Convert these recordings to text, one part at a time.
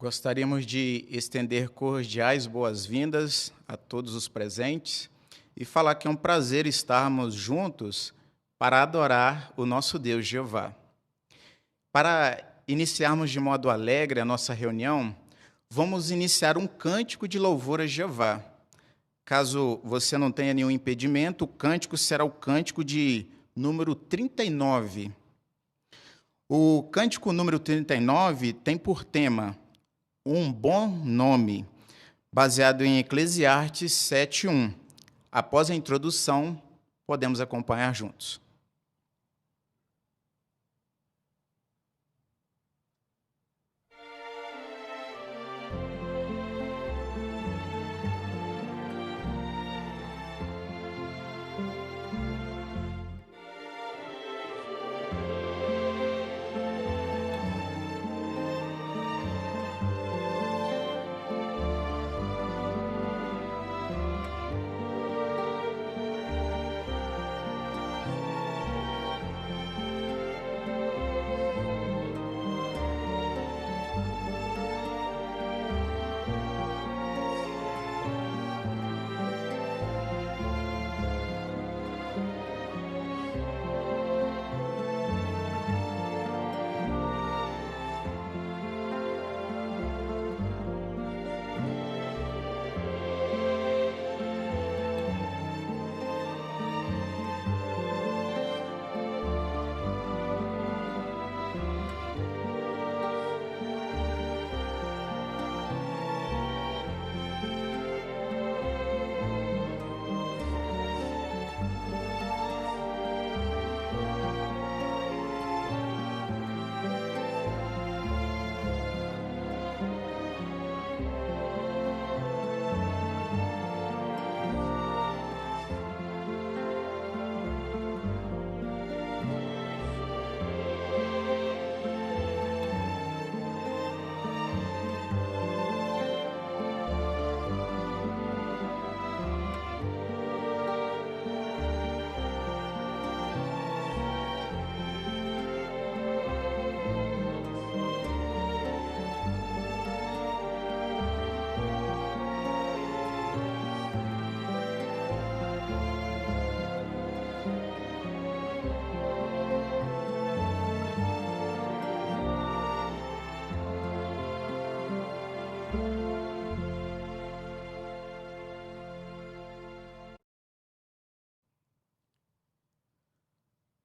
Gostaríamos de estender cordiais boas-vindas a todos os presentes e falar que é um prazer estarmos juntos para adorar o nosso Deus Jeová. Para iniciarmos de modo alegre a nossa reunião, vamos iniciar um cântico de louvor a Jeová. Caso você não tenha nenhum impedimento, o cântico será o cântico de número 39. O cântico número 39 tem por tema um bom nome, baseado em Eclesiastes 7:1. Após a introdução, podemos acompanhar juntos.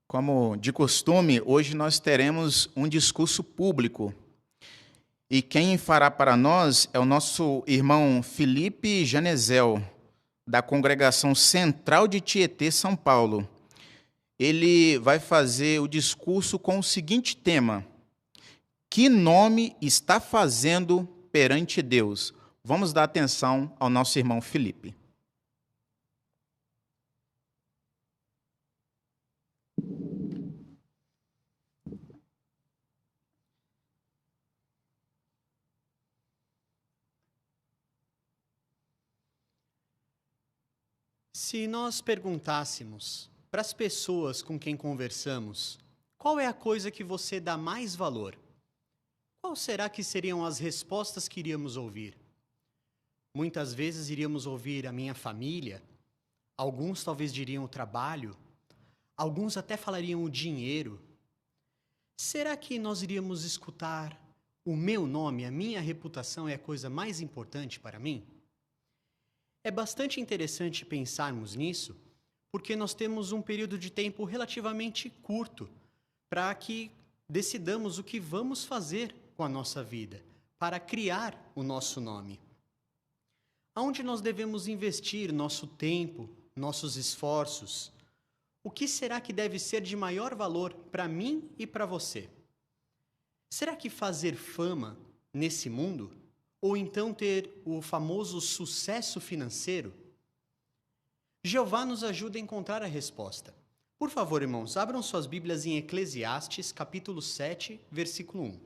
Como de costume, hoje nós teremos um discurso público. E quem fará para nós é o nosso irmão Felipe Janezel, da Congregação Central de Tietê, São Paulo. Ele vai fazer o discurso com o seguinte tema: que nome está fazendo perante Deus? Vamos dar atenção ao nosso irmão Felipe. Se nós perguntássemos para as pessoas com quem conversamos, qual é a coisa que você dá mais valor? Qual será que seriam as respostas que iríamos ouvir? Muitas vezes iríamos ouvir a minha família, alguns talvez diriam o trabalho, alguns até falariam o dinheiro. Será que nós iríamos escutar o meu nome, a minha reputação é a coisa mais importante para mim? É bastante interessante pensarmos nisso, porque nós temos um período de tempo relativamente curto para que decidamos o que vamos fazer com a nossa vida, para criar o nosso nome. Aonde nós devemos investir nosso tempo, nossos esforços? O que será que deve ser de maior valor para mim e para você? Será que fazer fama nesse mundo? Ou então ter o famoso sucesso financeiro? Jeová nos ajuda a encontrar a resposta. Por favor, irmãos, abram suas Bíblias em Eclesiastes, capítulo 7, versículo 1.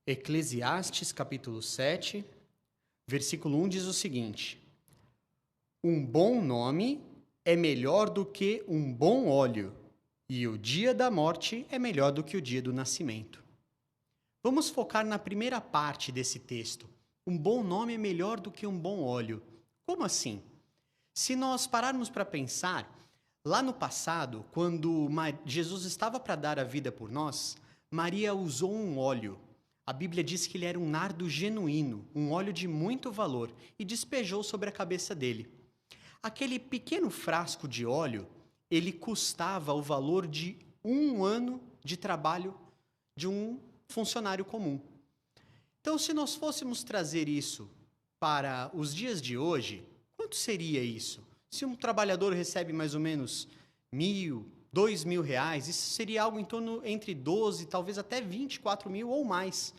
Eclesiastes, capítulo 7, versículo 1 diz o seguinte: Um bom nome é melhor do que um bom óleo, e o dia da morte é melhor do que o dia do nascimento. Vamos focar na primeira parte desse texto. Um bom nome é melhor do que um bom óleo. Como assim? Se nós pararmos para pensar, lá no passado, quando Jesus estava para dar a vida por nós, Maria usou um óleo. A Bíblia diz que ele era um nardo genuíno, um óleo de muito valor, e despejou sobre a cabeça dele. Aquele pequeno frasco de óleo, ele custava o valor de 1 ano de trabalho de um funcionário comum. Então, se nós fôssemos trazer isso para os dias de hoje, quanto seria isso? Se um trabalhador recebe mais ou menos 1.000, 2.000 reais, isso seria algo em torno entre 12, talvez até 24 mil ou mais.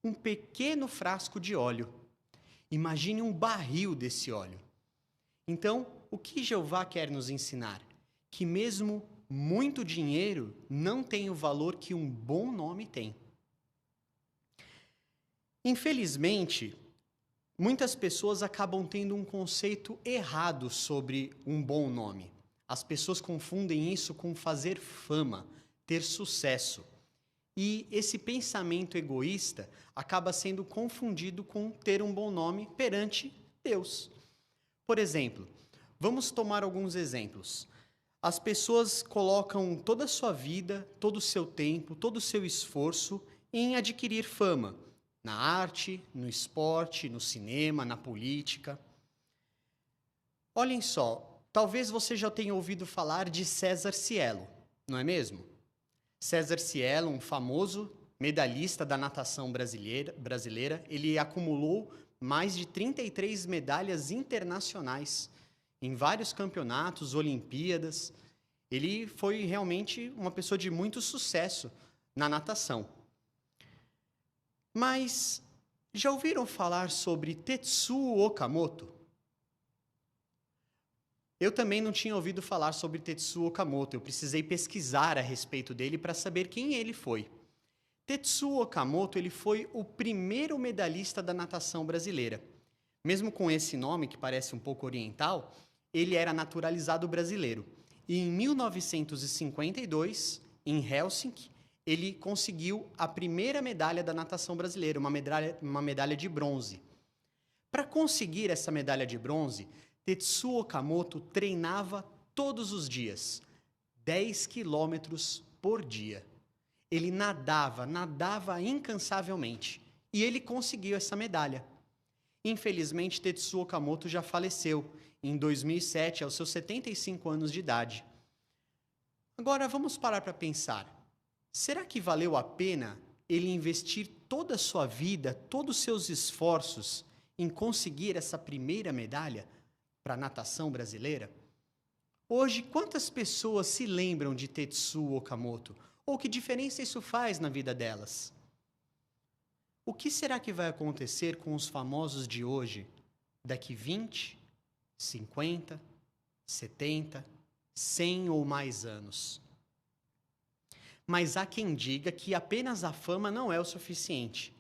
Um pequeno frasco de óleo. Imagine um barril desse óleo. Então, o que Jeová quer nos ensinar? Que mesmo muito dinheiro não tem o valor que um bom nome tem. Infelizmente, muitas pessoas acabam tendo um conceito errado sobre um bom nome. As pessoas confundem isso com fazer fama, ter sucesso. E esse pensamento egoísta acaba sendo confundido com ter um bom nome perante Deus. Por exemplo, vamos tomar alguns exemplos. As pessoas colocam toda a sua vida, todo o seu tempo, todo o seu esforço em adquirir fama, na arte, no esporte, no cinema, na política. Olhem só, talvez você já tenha ouvido falar de César Cielo, não é mesmo? César Cielo, um famoso medalhista da natação brasileira, ele acumulou mais de 33 medalhas internacionais em vários campeonatos, Olimpíadas. Ele foi realmente uma pessoa de muito sucesso na natação. Mas já ouviram falar sobre Tetsuo Okamoto? Eu também não tinha ouvido falar sobre Tetsuo Okamoto. Eu precisei pesquisar a respeito dele para saber quem ele foi. Tetsuo Okamoto, ele foi o primeiro medalhista da natação brasileira. Mesmo com esse nome, que parece um pouco oriental, ele era naturalizado brasileiro. E em 1952, em Helsinki, ele conseguiu a primeira medalha da natação brasileira, uma medalha de bronze. Para conseguir essa medalha de bronze, Tetsuo Okamoto treinava todos os dias, 10 quilômetros por dia. Ele nadava incansavelmente. E ele conseguiu essa medalha. Infelizmente, Tetsuo Okamoto já faleceu em 2007, aos seus 75 anos de idade. Agora, vamos parar para pensar. Será que valeu a pena ele investir toda a sua vida, todos os seus esforços em conseguir essa primeira medalha para a natação brasileira? Hoje, quantas pessoas se lembram de Tetsuo Okamoto? Ou que diferença isso faz na vida delas? O que será que vai acontecer com os famosos de hoje, daqui 20, 50, 70, 100 ou mais anos? Mas há quem diga que apenas a fama não é o suficiente.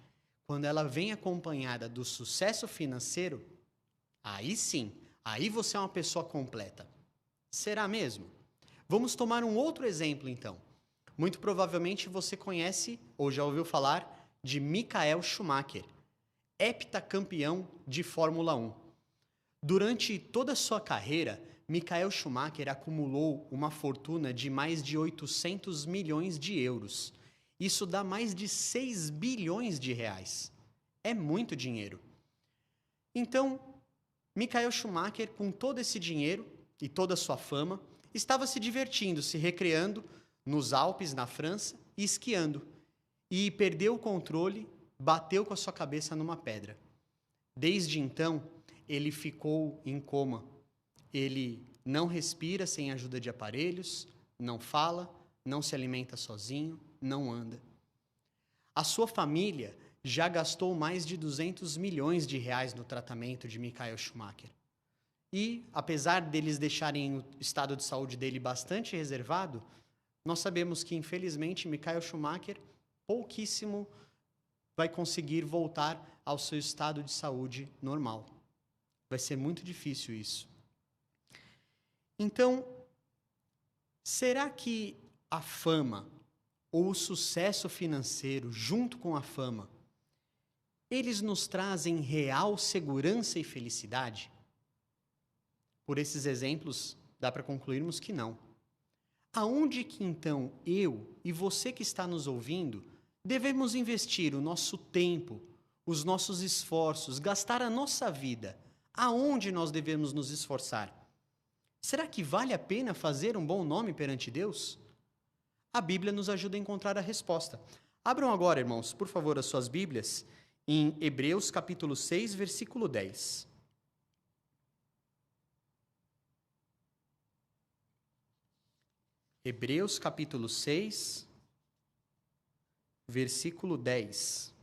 Quando ela vem acompanhada do sucesso financeiro, aí sim, aí você é uma pessoa completa. Será mesmo? Vamos tomar um outro exemplo, então. Muito provavelmente você conhece ou já ouviu falar de Michael Schumacher, heptacampeão de Fórmula 1. Durante toda a sua carreira, Michael Schumacher acumulou uma fortuna de mais de 800 milhões de euros. Isso dá mais de 6 bilhões de reais. É muito dinheiro. Então, Michael Schumacher, com todo esse dinheiro e toda a sua fama, estava se divertindo, se recreando nos Alpes, na França, e esquiando. E perdeu o controle, bateu com a sua cabeça numa pedra. Desde então, ele ficou em coma. Ele não respira sem ajuda de aparelhos, não fala, não se alimenta sozinho, não anda. A sua família já gastou mais de 200 milhões de reais no tratamento de Michael Schumacher. E, apesar deles deixarem o estado de saúde dele bastante reservado, nós sabemos que, infelizmente, Michael Schumacher pouquíssimo vai conseguir voltar ao seu estado de saúde normal. Vai ser muito difícil isso. Então, será que a fama ou o sucesso financeiro, junto com a fama, eles nos trazem real segurança e felicidade? Por esses exemplos, dá para concluirmos que não. Aonde que então eu e você que está nos ouvindo devemos investir o nosso tempo, os nossos esforços, gastar a nossa vida? Aonde nós devemos nos esforçar? Será que vale a pena fazer um bom nome perante Deus? A Bíblia nos ajuda a encontrar a resposta. Abram agora, irmãos, por favor, as suas Bíblias, em Hebreus capítulo 6, versículo 10. Hebreus capítulo 6, versículo 10.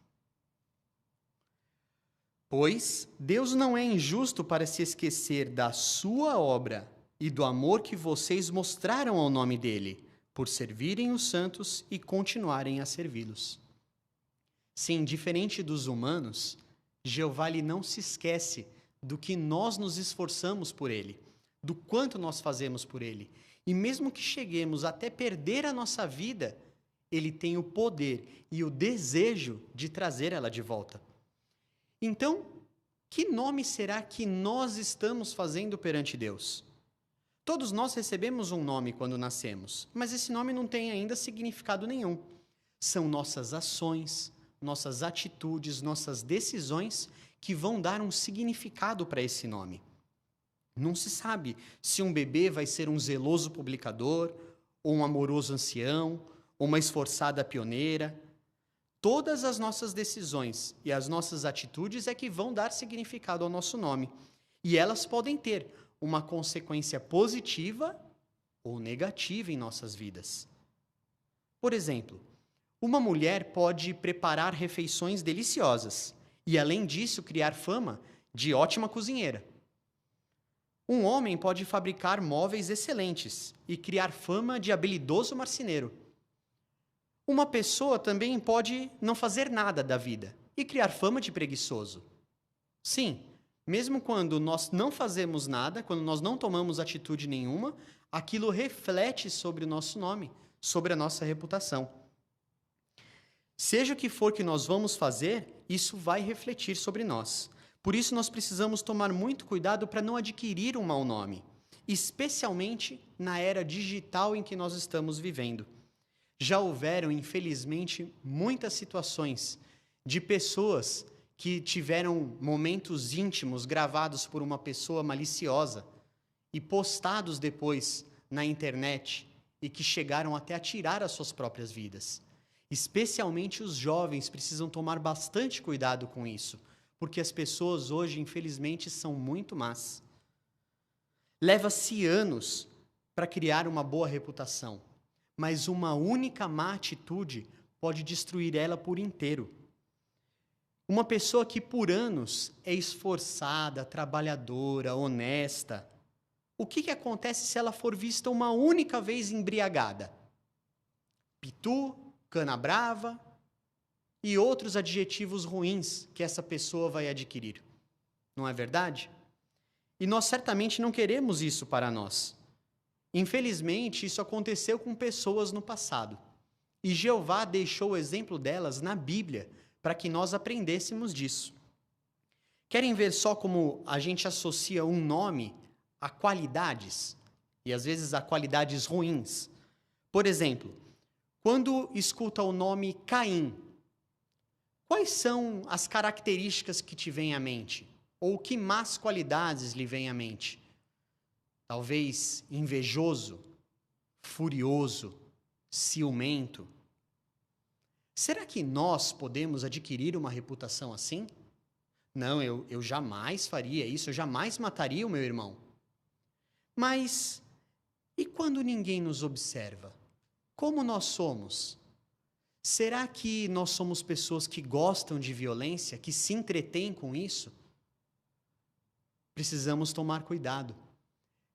Pois Deus não é injusto para se esquecer da sua obra e do amor que vocês mostraram ao nome dele, por servirem os santos e continuarem a servi-los. Sim, diferente dos humanos, Jeová ele não se esquece do que nós nos esforçamos por ele, do quanto nós fazemos por ele. E mesmo que cheguemos até perder a nossa vida, ele tem o poder e o desejo de trazer ela de volta. Então, que nome será que nós estamos fazendo perante Deus? Todos nós recebemos um nome quando nascemos, mas esse nome não tem ainda significado nenhum. São nossas ações, nossas atitudes, nossas decisões que vão dar um significado para esse nome. Não se sabe se um bebê vai ser um zeloso publicador, ou um amoroso ancião, ou uma esforçada pioneira. Todas as nossas decisões e as nossas atitudes é que vão dar significado ao nosso nome. E elas podem ter uma consequência positiva ou negativa em nossas vidas. Por exemplo, uma mulher pode preparar refeições deliciosas e, além disso, criar fama de ótima cozinheira. Um homem pode fabricar móveis excelentes e criar fama de habilidoso marceneiro. Uma pessoa também pode não fazer nada da vida e criar fama de preguiçoso. Sim, mesmo quando nós não fazemos nada, quando nós não tomamos atitude nenhuma, aquilo reflete sobre o nosso nome, sobre a nossa reputação. Seja o que for que nós vamos fazer, isso vai refletir sobre nós. Por isso, nós precisamos tomar muito cuidado para não adquirir um mau nome, especialmente na era digital em que nós estamos vivendo. Já houveram, infelizmente, muitas situações de pessoas que tiveram momentos íntimos gravados por uma pessoa maliciosa e postados depois na internet e que chegaram até a tirar as suas próprias vidas. Especialmente os jovens precisam tomar bastante cuidado com isso, porque as pessoas hoje, infelizmente, são muito más. Leva-se anos para criar uma boa reputação, mas uma única má atitude pode destruir ela por inteiro. Uma pessoa que por anos é esforçada, trabalhadora, honesta, o que acontece se ela for vista uma única vez embriagada? Pitu, cana brava e outros adjetivos ruins que essa pessoa vai adquirir. Não é verdade? E nós certamente não queremos isso para nós. Infelizmente, isso aconteceu com pessoas no passado. E Jeová deixou o exemplo delas na Bíblia, para que nós aprendêssemos disso. Querem ver só como a gente associa um nome a qualidades, e às vezes a qualidades ruins? Por exemplo, quando escuta o nome Caim, quais são as características que te vêm à mente? Ou que más qualidades lhe vêm à mente? Talvez invejoso, furioso, ciumento. Será que nós podemos adquirir uma reputação assim? Não, eu jamais faria isso, eu jamais mataria o meu irmão. Mas, e quando ninguém nos observa? Como nós somos? Será que nós somos pessoas que gostam de violência, que se entretêm com isso? Precisamos tomar cuidado.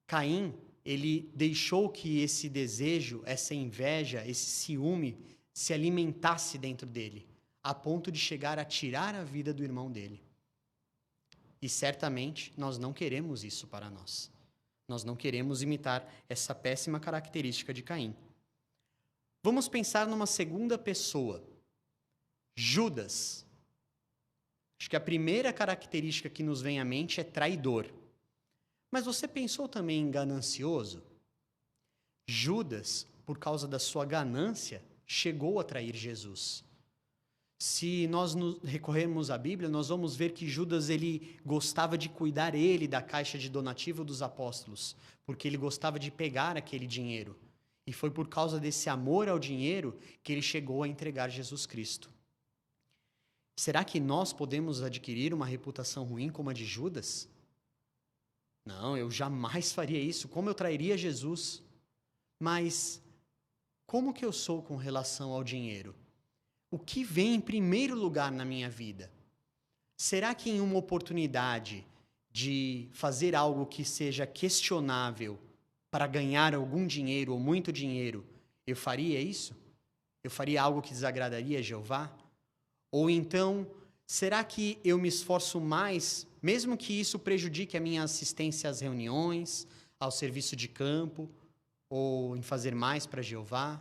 Caim, ele deixou que esse desejo, essa inveja, esse ciúme se alimentasse dentro dele, a ponto de chegar a tirar a vida do irmão dele. E certamente nós não queremos isso para nós. Nós não queremos imitar essa péssima característica de Caim. Vamos pensar numa segunda pessoa, Judas. Acho que a primeira característica que nos vem à mente é traidor. Mas você pensou também em ganancioso? Judas, por causa da sua ganância, chegou a trair Jesus. Se nós recorrermos à Bíblia, nós vamos ver que Judas ele gostava de cuidar da caixa de donativo dos apóstolos, porque ele gostava de pegar aquele dinheiro. E foi por causa desse amor ao dinheiro que ele chegou a entregar Jesus Cristo. Será que nós podemos adquirir uma reputação ruim como a de Judas? Não, eu jamais faria isso. Como eu trairia Jesus? Mas como que eu sou com relação ao dinheiro? O que vem em primeiro lugar na minha vida? Será que em uma oportunidade de fazer algo que seja questionável para ganhar algum dinheiro ou muito dinheiro, eu faria isso? Eu faria algo que desagradaria a Jeová? Ou então, será que eu me esforço mais, mesmo que isso prejudique a minha assistência às reuniões, ao serviço de campo, ou em fazer mais para Jeová?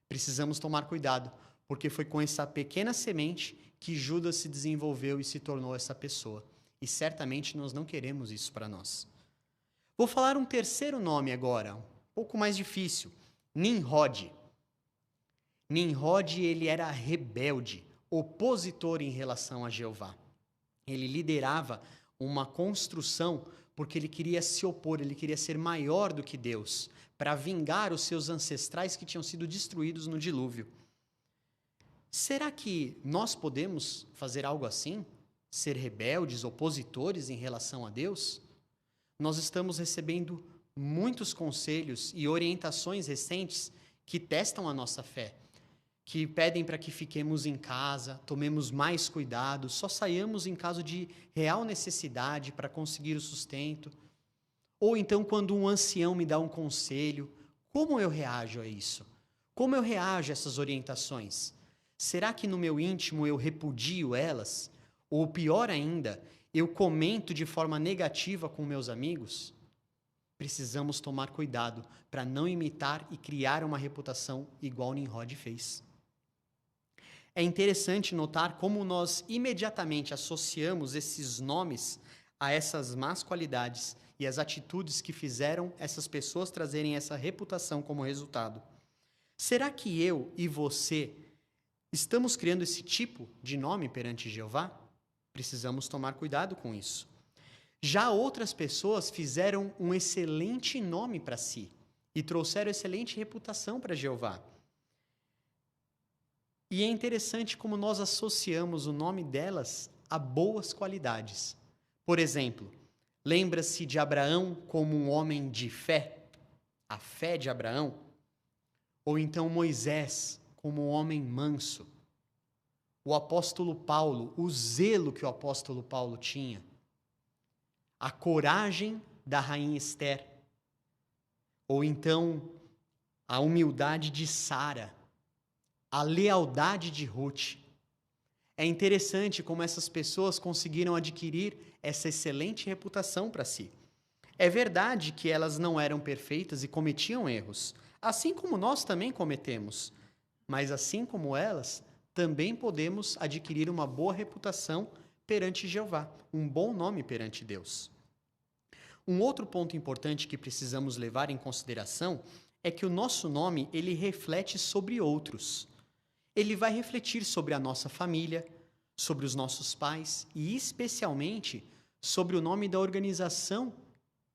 Precisamos tomar cuidado, porque foi com essa pequena semente que Judas se desenvolveu e se tornou essa pessoa. E certamente nós não queremos isso para nós. Vou falar um terceiro nome agora, um pouco mais difícil. Nimrod. Nimrod, ele era rebelde, opositor em relação a Jeová. Ele liderava uma construção porque ele queria se opor, ele queria ser maior do que Deus, para vingar os seus ancestrais que tinham sido destruídos no dilúvio. Será que nós podemos fazer algo assim? Ser rebeldes, opositores em relação a Deus? Nós estamos recebendo muitos conselhos e orientações recentes que testam a nossa fé, que pedem para que fiquemos em casa, tomemos mais cuidado, só saiamos em caso de real necessidade para conseguir o sustento. Ou então, quando um ancião me dá um conselho, como eu reajo a isso? Como eu reajo a essas orientações? Será que no meu íntimo eu repudio elas? Ou pior ainda, eu comento de forma negativa com meus amigos? Precisamos tomar cuidado para não imitar e criar uma reputação igual Nimrod fez. É interessante notar como nós imediatamente associamos esses nomes a essas más qualidades e as atitudes que fizeram essas pessoas trazerem essa reputação como resultado. Será que eu e você estamos criando esse tipo de nome perante Jeová? Precisamos tomar cuidado com isso. Já outras pessoas fizeram um excelente nome para si e trouxeram excelente reputação para Jeová. E é interessante como nós associamos o nome delas a boas qualidades. Por exemplo, lembra-se de Abraão como um homem de fé? A fé de Abraão? Ou então Moisés como um homem manso? O apóstolo Paulo, o zelo que o apóstolo Paulo tinha? A coragem da rainha Esther? Ou então a humildade de Sara? A lealdade de Ruth? É interessante como essas pessoas conseguiram adquirir essa excelente reputação para si. É verdade que elas não eram perfeitas e cometiam erros, assim como nós também cometemos. Mas assim como elas, também podemos adquirir uma boa reputação perante Jeová, um bom nome perante Deus. Um outro ponto importante que precisamos levar em consideração é que o nosso nome, ele reflete sobre outros. Ele vai refletir sobre a nossa família, sobre os nossos pais e, especialmente, sobre o nome da organização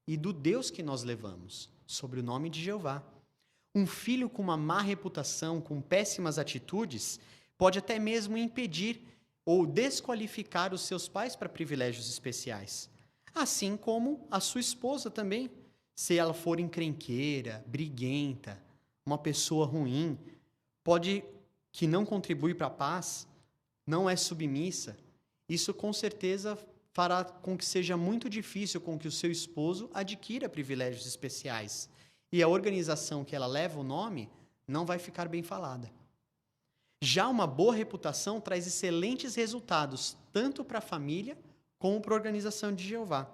e do Deus que nós levamos, sobre o nome de Jeová. Um filho com uma má reputação, com péssimas atitudes, pode até mesmo impedir ou desqualificar os seus pais para privilégios especiais. Assim como a sua esposa também, se ela for encrenqueira, briguenta, uma pessoa ruim, que não contribui para a paz, não é submissa, isso com certeza fará com que seja muito difícil com que o seu esposo adquira privilégios especiais. E a organização que ela leva o nome não vai ficar bem falada. Já uma boa reputação traz excelentes resultados, tanto para a família como para a organização de Jeová.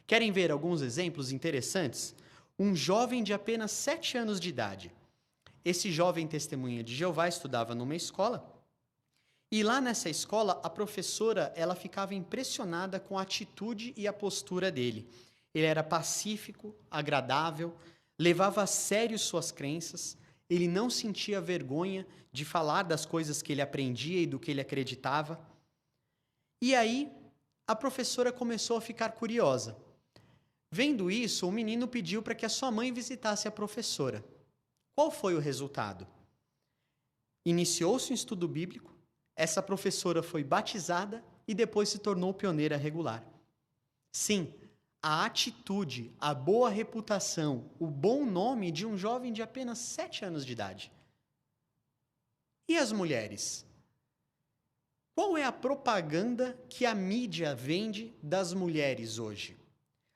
Querem ver alguns exemplos interessantes? Um jovem de apenas 7 anos de idade. Esse jovem testemunha de Jeová estudava numa escola, e lá nessa escola a professora ela ficava impressionada com a atitude e a postura dele. Ele era pacífico, agradável, levava a sério suas crenças, ele não sentia vergonha de falar das coisas que ele aprendia e do que ele acreditava. E aí a professora começou a ficar curiosa. Vendo isso, o menino pediu para que a sua mãe visitasse a professora. Qual foi o resultado? Iniciou-se um estudo bíblico, essa professora foi batizada e depois se tornou pioneira regular. Sim, a atitude, a boa reputação, o bom nome de um jovem de apenas 7 anos de idade. E as mulheres? Qual é a propaganda que a mídia vende das mulheres hoje?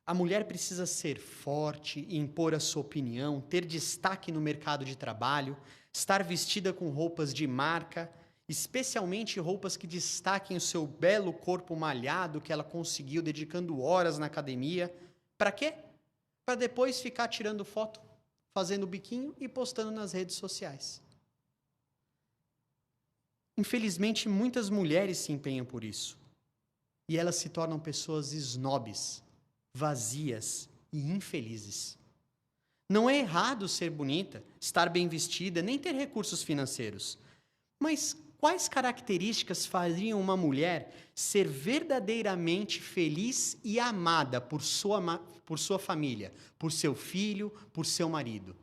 A mulher precisa ser forte, impor a sua opinião, ter destaque no mercado de trabalho, estar vestida com roupas de marca, especialmente roupas que destaquem o seu belo corpo malhado que ela conseguiu dedicando horas na academia. Para quê? Para depois ficar tirando foto, fazendo biquinho e postando nas redes sociais. Infelizmente, muitas mulheres se empenham por isso. E elas se tornam pessoas snobs, vazias e infelizes. Não é errado ser bonita, estar bem vestida, nem ter recursos financeiros. Mas quais características fariam uma mulher ser verdadeiramente feliz e amada por sua família, por seu filho, por seu marido?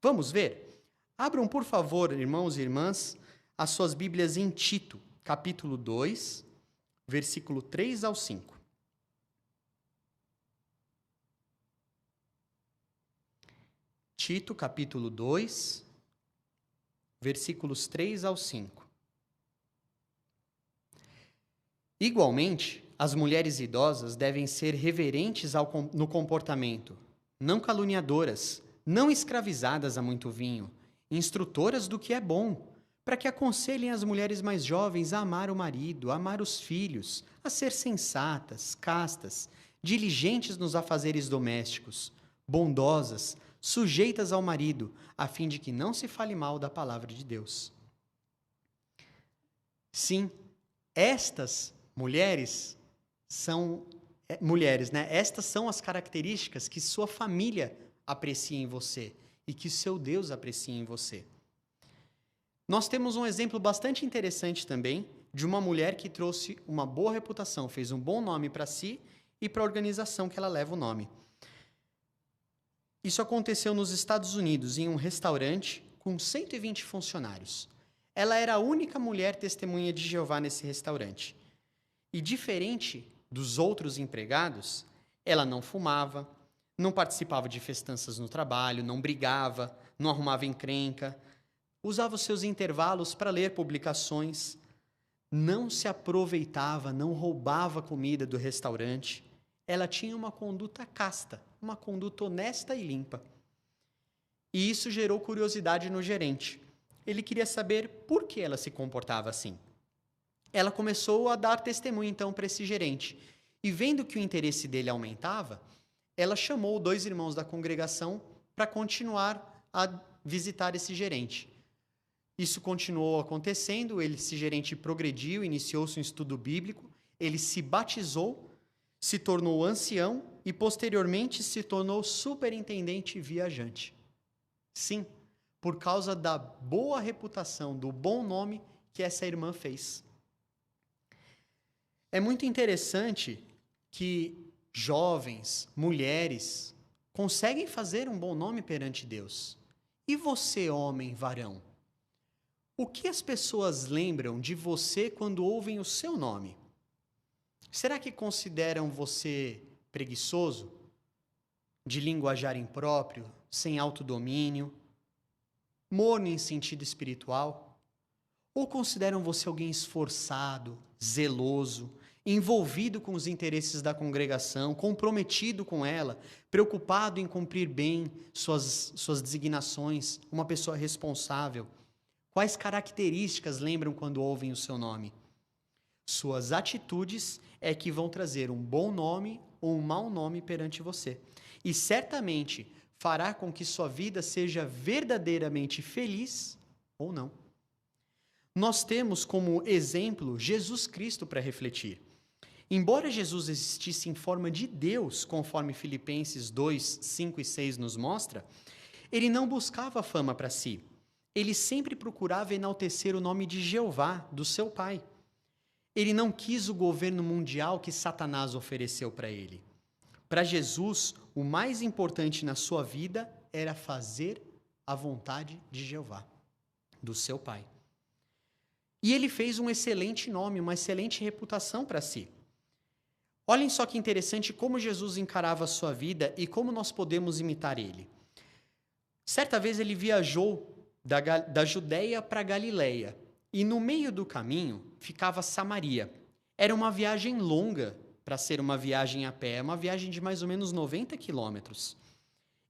Vamos ver? Abram, por favor, irmãos e irmãs, as suas Bíblias em Tito, capítulo 2, versículo 3 ao 5. Tito, capítulo 2, versículos 3 ao 5. Igualmente, as mulheres idosas devem ser reverentes no comportamento, não caluniadoras, não escravizadas a muito vinho, instrutoras do que é bom, para que aconselhem as mulheres mais jovens a amar o marido, a amar os filhos, a ser sensatas, castas, diligentes nos afazeres domésticos, bondosas, sujeitas ao marido, a fim de que não se fale mal da palavra de Deus. Sim, estas mulheres são mulheres, né? Estas são as características que sua família aprecia em você e que seu Deus aprecia em você. Nós temos um exemplo bastante interessante também de uma mulher que trouxe uma boa reputação, fez um bom nome para si e para a organização que ela leva o nome. Isso aconteceu nos Estados Unidos, em um restaurante com 120 funcionários. Ela era a única mulher testemunha de Jeová nesse restaurante. E diferente dos outros empregados, ela não fumava, não participava de festanças no trabalho, não brigava, não arrumava encrenca, usava os seus intervalos para ler publicações, não se aproveitava, não roubava comida do restaurante. Ela tinha uma conduta casta, uma conduta honesta e limpa. E isso gerou curiosidade no gerente. Ele queria saber por que ela se comportava assim. Ela começou a dar testemunho, então, para esse gerente. E vendo que o interesse dele aumentava, ela chamou 2 irmãos da congregação para continuar a visitar esse gerente. Isso continuou acontecendo, esse gerente progrediu, iniciou-se um estudo bíblico, ele se batizou, se tornou ancião e, posteriormente, se tornou superintendente viajante. Sim, por causa da boa reputação, do bom nome que essa irmã fez. É muito interessante que jovens, mulheres, conseguem fazer um bom nome perante Deus. E você, homem, varão? O que as pessoas lembram de você quando ouvem o seu nome? Será que consideram você preguiçoso, de linguajar impróprio, sem autodomínio, morno em sentido espiritual? Ou consideram você alguém esforçado, zeloso, envolvido com os interesses da congregação, comprometido com ela, preocupado em cumprir bem suas designações, uma pessoa responsável? Quais características lembram quando ouvem o seu nome? Suas atitudes é que vão trazer um bom nome ou um mau nome perante você. E certamente fará com que sua vida seja verdadeiramente feliz ou não. Nós temos como exemplo Jesus Cristo para refletir. Embora Jesus existisse em forma de Deus, conforme Filipenses 2, 5 e 6 nos mostra, ele não buscava fama para si. Ele sempre procurava enaltecer o nome de Jeová, do seu Pai. Ele não quis o governo mundial que Satanás ofereceu para ele. Para Jesus, o mais importante na sua vida era fazer a vontade de Jeová, do seu Pai. E ele fez um excelente nome, uma excelente reputação para si. Olhem só que interessante como Jesus encarava a sua vida e como nós podemos imitar ele. Certa vez ele viajou da Judéia para Galiléia e no meio do caminho ficava Samaria. Era uma viagem longa para ser uma viagem a pé, uma viagem de mais ou menos 90 quilômetros.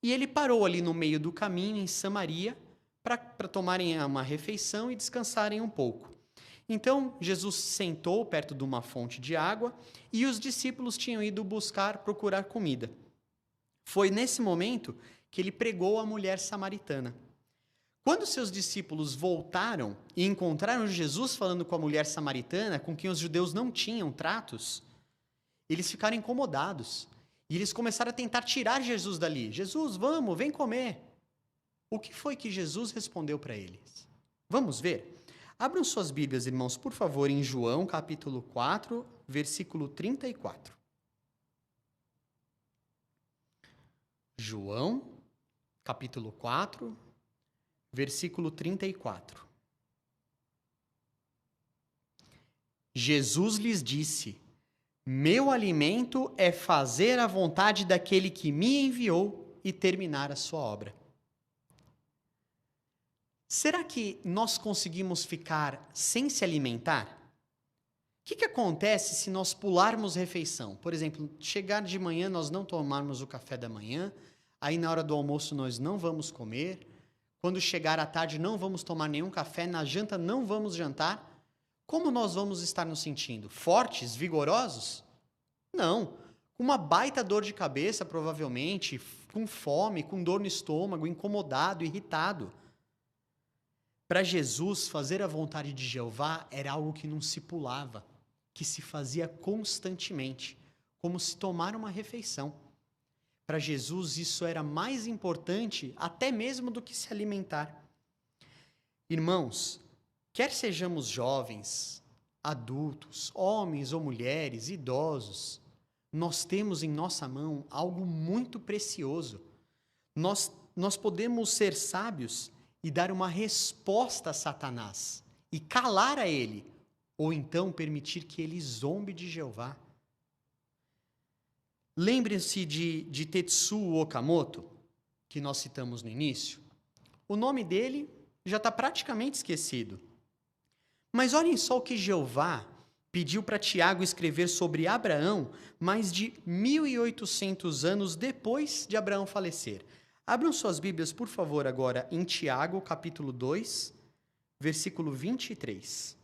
E ele parou ali no meio do caminho, em Samaria, para tomarem uma refeição e descansarem um pouco. Então, Jesus sentou perto de uma fonte de água e os discípulos tinham ido procurar comida. Foi nesse momento que ele pregou à mulher samaritana. Quando seus discípulos voltaram e encontraram Jesus falando com a mulher samaritana, com quem os judeus não tinham tratos, eles ficaram incomodados. E eles começaram a tentar tirar Jesus dali. Jesus, vamos, vem comer. O que foi que Jesus respondeu para eles? Vamos ver? Abram suas Bíblias, irmãos, por favor, em João, capítulo 4, versículo 34. João, capítulo 4, versículo 34. Jesus lhes disse: meu alimento é fazer a vontade daquele que me enviou e terminar a sua obra. Será que nós conseguimos ficar sem se alimentar? O que acontece se nós pularmos refeição? Por exemplo, chegar de manhã, nós não tomarmos o café da manhã, aí na hora do almoço nós não vamos comer, quando chegar à tarde não vamos tomar nenhum café, na janta não vamos jantar. Como nós vamos estar nos sentindo? Fortes, vigorosos? Não. Com uma baita dor de cabeça, provavelmente, com fome, com dor no estômago, incomodado, irritado. Para Jesus, fazer a vontade de Jeová era algo que não se pulava, que se fazia constantemente, como se tomar uma refeição. Para Jesus, isso era mais importante até mesmo do que se alimentar. Irmãos, quer sejamos jovens, adultos, homens ou mulheres, idosos, nós temos em nossa mão algo muito precioso. Nós podemos ser sábios e dar uma resposta a Satanás e calar a ele, ou então permitir que ele zombe de Jeová. Lembre-se de Tetsuo Okamoto, que nós citamos no início. O nome dele já está praticamente esquecido. Mas olhem só o que Jeová pediu para Tiago escrever sobre Abraão mais de 1.800 anos depois de Abraão falecer. Abram suas Bíblias, por favor, agora em Tiago, capítulo 2, versículo 23.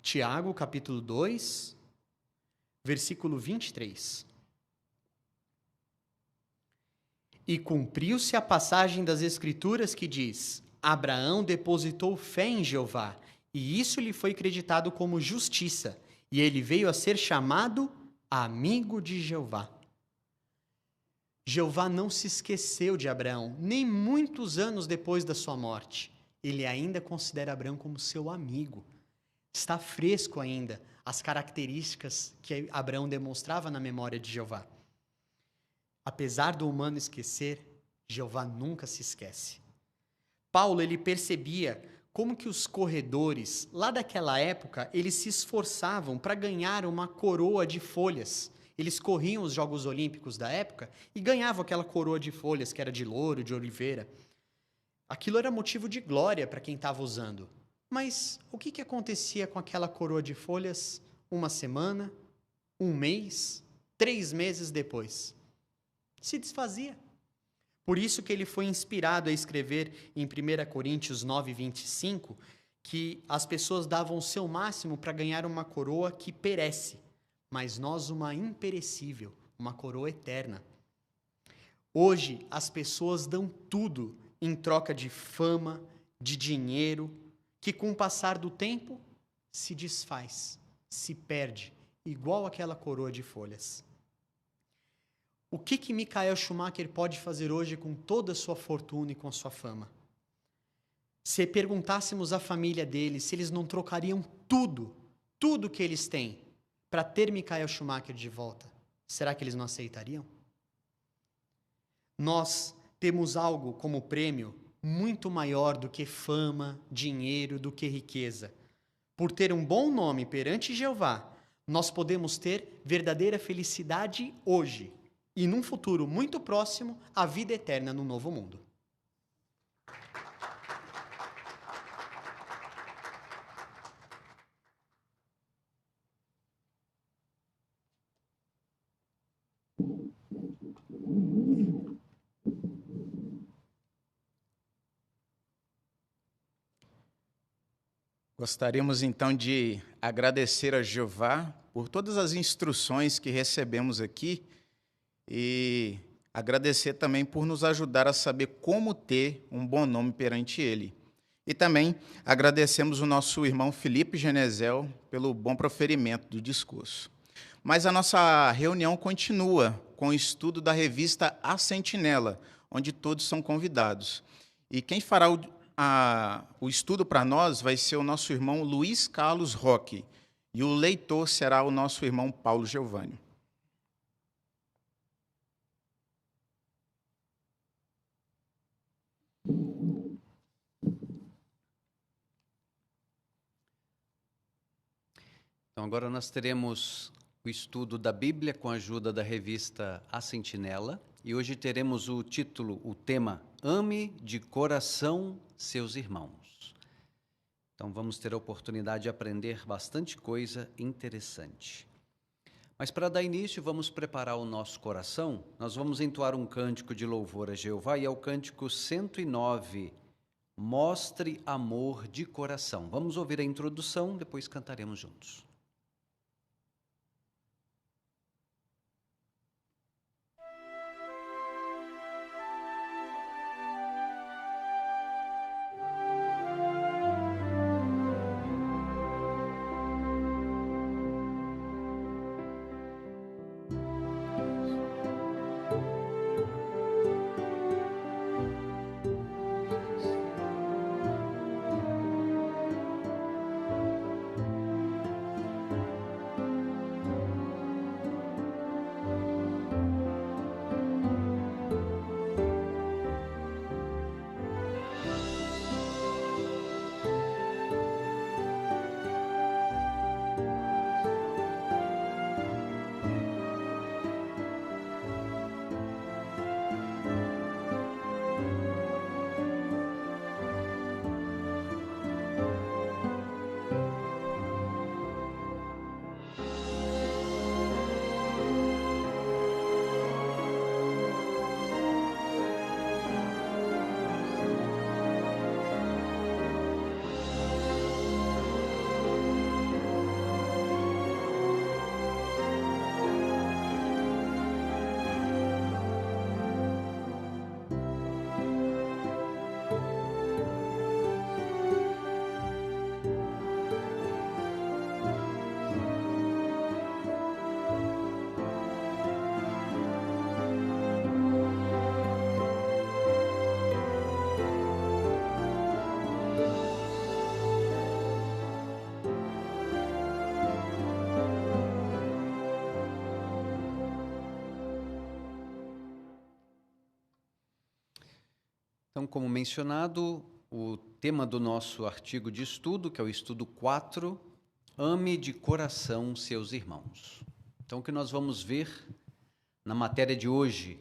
Tiago, capítulo 2, versículo 23. E cumpriu-se a passagem das Escrituras que diz: Abraão depositou fé em Jeová, e isso lhe foi creditado como justiça, e ele veio a ser chamado amigo de Jeová. Jeová não se esqueceu de Abraão, nem muitos anos depois da sua morte. Ele ainda considera Abraão como seu amigo. Está fresco ainda as características que Abraão demonstrava na memória de Jeová. Apesar do humano esquecer, Jeová nunca se esquece. Paulo, ele percebia como que os corredores, lá daquela época, eles se esforçavam para ganhar uma coroa de folhas. Eles corriam os Jogos Olímpicos da época e ganhavam aquela coroa de folhas, que era de louro, de oliveira. Aquilo era motivo de glória para quem estava usando. Mas o que acontecia com aquela coroa de folhas uma semana, um mês, 3 meses depois? Se desfazia. Por isso que ele foi inspirado a escrever em 1 Coríntios 9, 25, que as pessoas davam o seu máximo para ganhar uma coroa que perece, mas nós uma imperecível, uma coroa eterna. Hoje, as pessoas dão tudo em troca de fama, de dinheiro, que com o passar do tempo se desfaz, se perde, igual aquela coroa de folhas. O que Michael Schumacher pode fazer hoje com toda a sua fortuna e com a sua fama? Se perguntássemos à família dele se eles não trocariam tudo que eles têm para ter Michael Schumacher de volta, será que eles não aceitariam? Nós temos algo como prêmio muito maior do que fama, dinheiro, do que riqueza. Por ter um bom nome perante Jeová, nós podemos ter verdadeira felicidade hoje e, num futuro muito próximo, a vida eterna no novo mundo. Gostaríamos então de agradecer a Jeová por todas as instruções que recebemos aqui e agradecer também por nos ajudar a saber como ter um bom nome perante Ele. E também agradecemos o nosso irmão Felipe Genezel pelo bom proferimento do discurso. Mas a nossa reunião continua com o estudo da revista A Sentinela, onde todos são convidados. E quem fará o estudo para nós vai ser o nosso irmão Luiz Carlos Roque, e o leitor será o nosso irmão Paulo Giovanni. Então, agora nós teremos o estudo da Bíblia com a ajuda da revista A Sentinela, e hoje teremos o título, o tema, Ame de coração seus irmãos. Então, vamos ter a oportunidade de aprender bastante coisa interessante. Mas para dar início, vamos preparar o nosso coração. Nós vamos entoar um cântico de louvor a Jeová, e é o cântico 109, Mostre amor de coração. Vamos ouvir a introdução, depois cantaremos juntos. Então, como mencionado, o tema do nosso artigo de estudo, que é o estudo 4, Ame de coração seus irmãos. Então, o que nós vamos ver na matéria de hoje?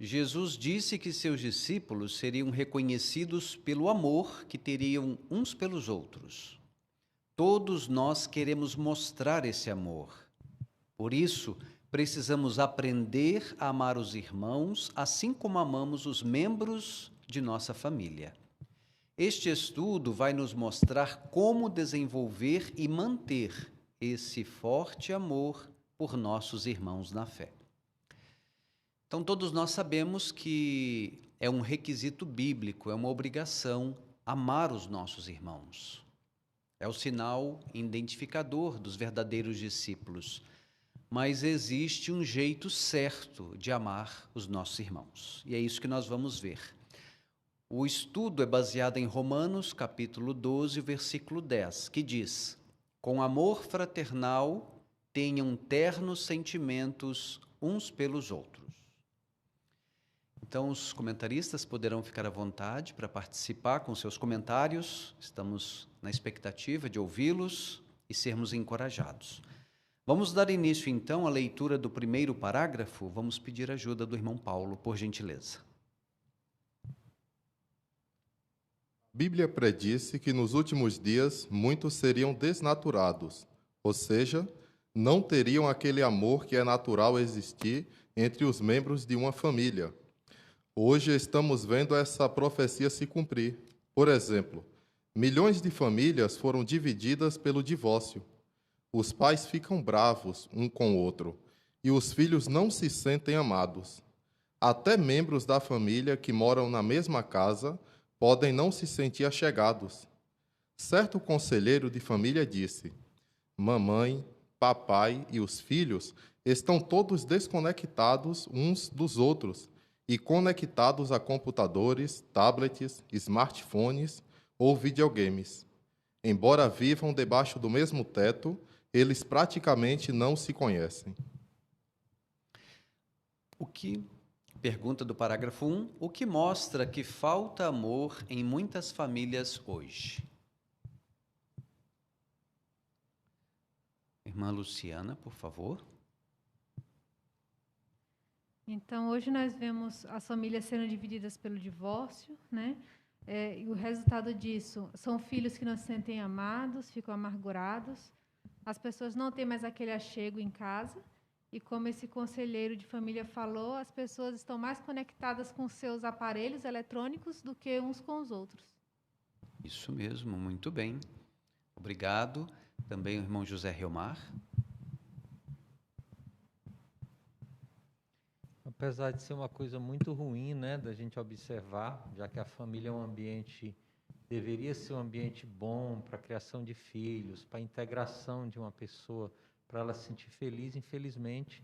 Jesus disse que seus discípulos seriam reconhecidos pelo amor que teriam uns pelos outros. Todos nós queremos mostrar esse amor. Por isso, precisamos aprender a amar os irmãos, assim como amamos os membros de nossa família. Este estudo vai nos mostrar como desenvolver e manter esse forte amor por nossos irmãos na fé. Então, todos nós sabemos que é um requisito bíblico, é uma obrigação amar os nossos irmãos. É o sinal identificador dos verdadeiros discípulos. Mas existe um jeito certo de amar os nossos irmãos. E é isso que nós vamos ver. O estudo é baseado em Romanos, capítulo 12, versículo 10, que diz: com amor fraternal, tenham ternos sentimentos uns pelos outros. Então, os comentaristas poderão ficar à vontade para participar com seus comentários. Estamos na expectativa de ouvi-los e sermos encorajados. Vamos dar início, então, à leitura do primeiro parágrafo. Vamos pedir ajuda do irmão Paulo, por gentileza. A Bíblia predisse que nos últimos dias muitos seriam desnaturados, ou seja, não teriam aquele amor que é natural existir entre os membros de uma família. Hoje estamos vendo essa profecia se cumprir. Por exemplo, milhões de famílias foram divididas pelo divórcio. Os pais ficam bravos um com o outro e os filhos não se sentem amados. Até membros da família que moram na mesma casa podem não se sentir achegados. Certo conselheiro de família disse: mamãe, papai e os filhos estão todos desconectados uns dos outros e conectados a computadores, tablets, smartphones ou videogames. Embora vivam debaixo do mesmo teto, eles praticamente não se conhecem. Pergunta do parágrafo 1, o que mostra que falta amor em muitas famílias hoje? Irmã Luciana, por favor. Então, hoje nós vemos as famílias sendo divididas pelo divórcio, né? E o resultado disso são filhos que não se sentem amados, ficam amargurados, as pessoas não têm mais aquele achego em casa. E como esse conselheiro de família falou, as pessoas estão mais conectadas com seus aparelhos eletrônicos do que uns com os outros. Isso mesmo, muito bem. Obrigado. Também o irmão José Riomar. Apesar de ser uma coisa muito ruim, né, da gente observar, já que a família é um ambiente, deveria ser um ambiente bom para a criação de filhos, para a integração de uma pessoa, para ela se sentir feliz, infelizmente,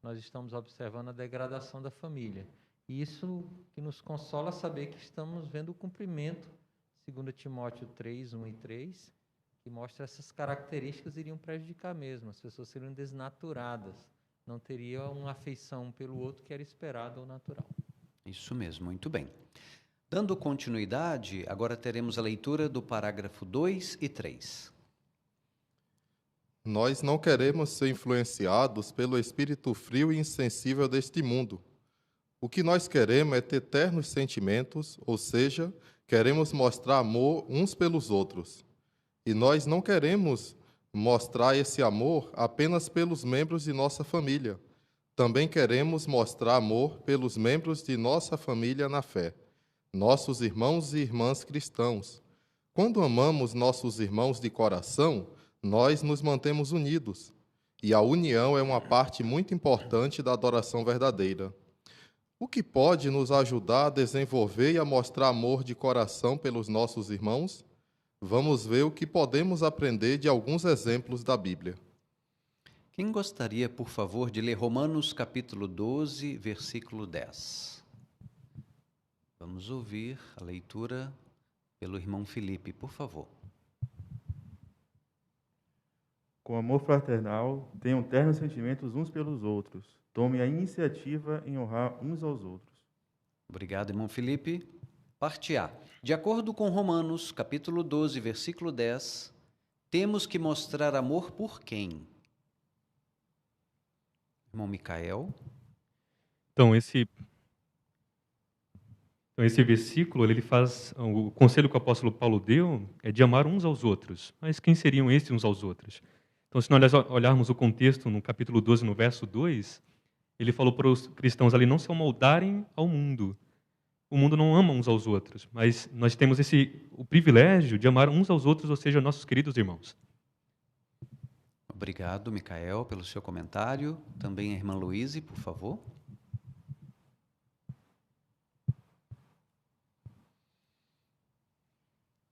nós estamos observando a degradação da família. E isso que nos consola saber que estamos vendo o cumprimento, 2 Timóteo 3, 1 e 3, que mostra essas características iriam prejudicar mesmo, as pessoas seriam desnaturadas, não teriam uma afeição um pelo outro que era esperado ou natural. Isso mesmo, muito bem. Dando continuidade, agora teremos a leitura do parágrafo 2 e 3. Nós não queremos ser influenciados pelo espírito frio e insensível deste mundo. O que nós queremos é ter ternos sentimentos, ou seja, queremos mostrar amor uns pelos outros. E nós não queremos mostrar esse amor apenas pelos membros de nossa família. Também queremos mostrar amor pelos membros de nossa família na fé, nossos irmãos e irmãs cristãos. Quando amamos nossos irmãos de coração, nós nos mantemos unidos, e a união é uma parte muito importante da adoração verdadeira. O que pode nos ajudar a desenvolver e a mostrar amor de coração pelos nossos irmãos? Vamos ver o que podemos aprender de alguns exemplos da Bíblia. Quem gostaria, por favor, de ler Romanos capítulo 12, versículo 10? Vamos ouvir a leitura pelo irmão Felipe, por favor. Com amor fraternal, tenham ternos sentimentos uns pelos outros. Tome a iniciativa em honrar uns aos outros. Obrigado, irmão Felipe. Parte A. De acordo com Romanos, capítulo 12, versículo 10, temos que mostrar amor por quem? Irmão Micael. Então, esse versículo, ele faz, o conselho que o apóstolo Paulo deu é de amar uns aos outros. Mas quem seriam esses uns aos outros? Então, se nós olharmos o contexto no capítulo 12, no verso 2, ele falou para os cristãos ali não se amoldarem ao mundo, o mundo não ama uns aos outros, mas nós temos o privilégio de amar uns aos outros, ou seja, nossos queridos irmãos. Obrigado, Micael, pelo seu comentário. Também a irmã Luíse, por favor.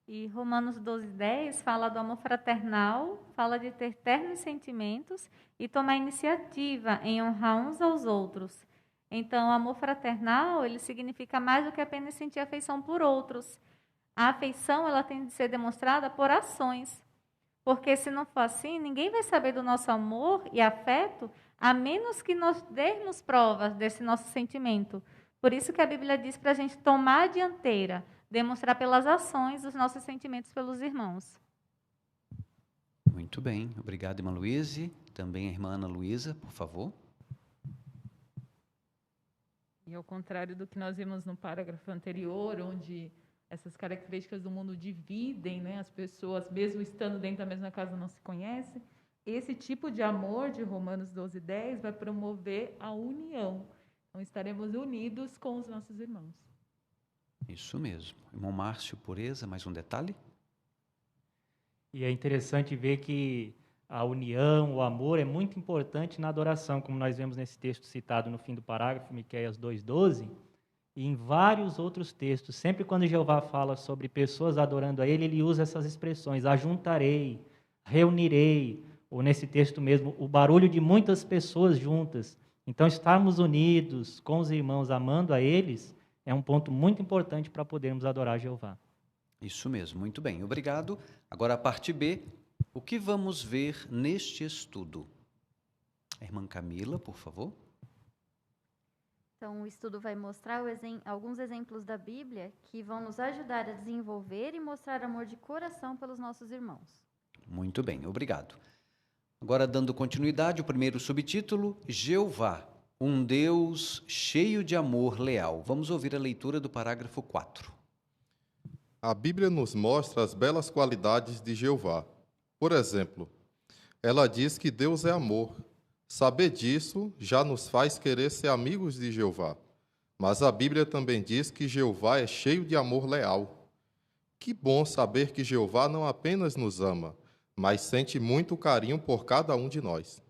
E Romanos 12:10 fala do amor fraternal, fala de ter ternos sentimentos e tomar iniciativa em honrar uns aos outros. Então, o amor fraternal, ele significa mais do que apenas sentir afeição por outros. A afeição, ela tem de ser demonstrada por ações. Porque se não for assim, ninguém vai saber do nosso amor e afeto, a menos que nós dermos provas desse nosso sentimento. Por isso que a Bíblia diz para a gente tomar a dianteira, demonstrar pelas ações os nossos sentimentos pelos irmãos. Muito bem, obrigado, irmã Luíse. Também a irmã Ana Luísa, por favor. E ao contrário do que nós vimos no parágrafo anterior, onde essas características do mundo dividem, né, as pessoas, mesmo estando dentro da mesma casa, não se conhecem, esse tipo de amor de Romanos 12:10 vai promover a união. Então, estaremos unidos com os nossos irmãos. Isso mesmo. Irmão Márcio Pureza, mais um detalhe? E é interessante ver que a união, o amor é muito importante na adoração, como nós vemos nesse texto citado no fim do parágrafo, Miqueias 2:12, e em vários outros textos. Sempre quando Jeová fala sobre pessoas adorando a Ele, Ele usa essas expressões, ajuntarei, reunirei, ou nesse texto mesmo, o barulho de muitas pessoas juntas. Então, estarmos unidos com os irmãos, amando a eles, é um ponto muito importante para podermos adorar Jeová. Isso mesmo, muito bem, obrigado. Agora a parte B, o que vamos ver neste estudo? A irmã Camila, por favor. Então, o estudo vai mostrar alguns exemplos da Bíblia que vão nos ajudar a desenvolver e mostrar amor de coração pelos nossos irmãos. Muito bem, obrigado. Agora, dando continuidade, o primeiro subtítulo, Jeová, um Deus cheio de amor leal. Vamos ouvir a leitura do parágrafo 4. A Bíblia nos mostra as belas qualidades de Jeová. Por exemplo, ela diz que Deus é amor. Saber disso já nos faz querer ser amigos de Jeová. Mas a Bíblia também diz que Jeová é cheio de amor leal. Que bom saber que Jeová não apenas nos ama, mas sente muito carinho por cada um de nós.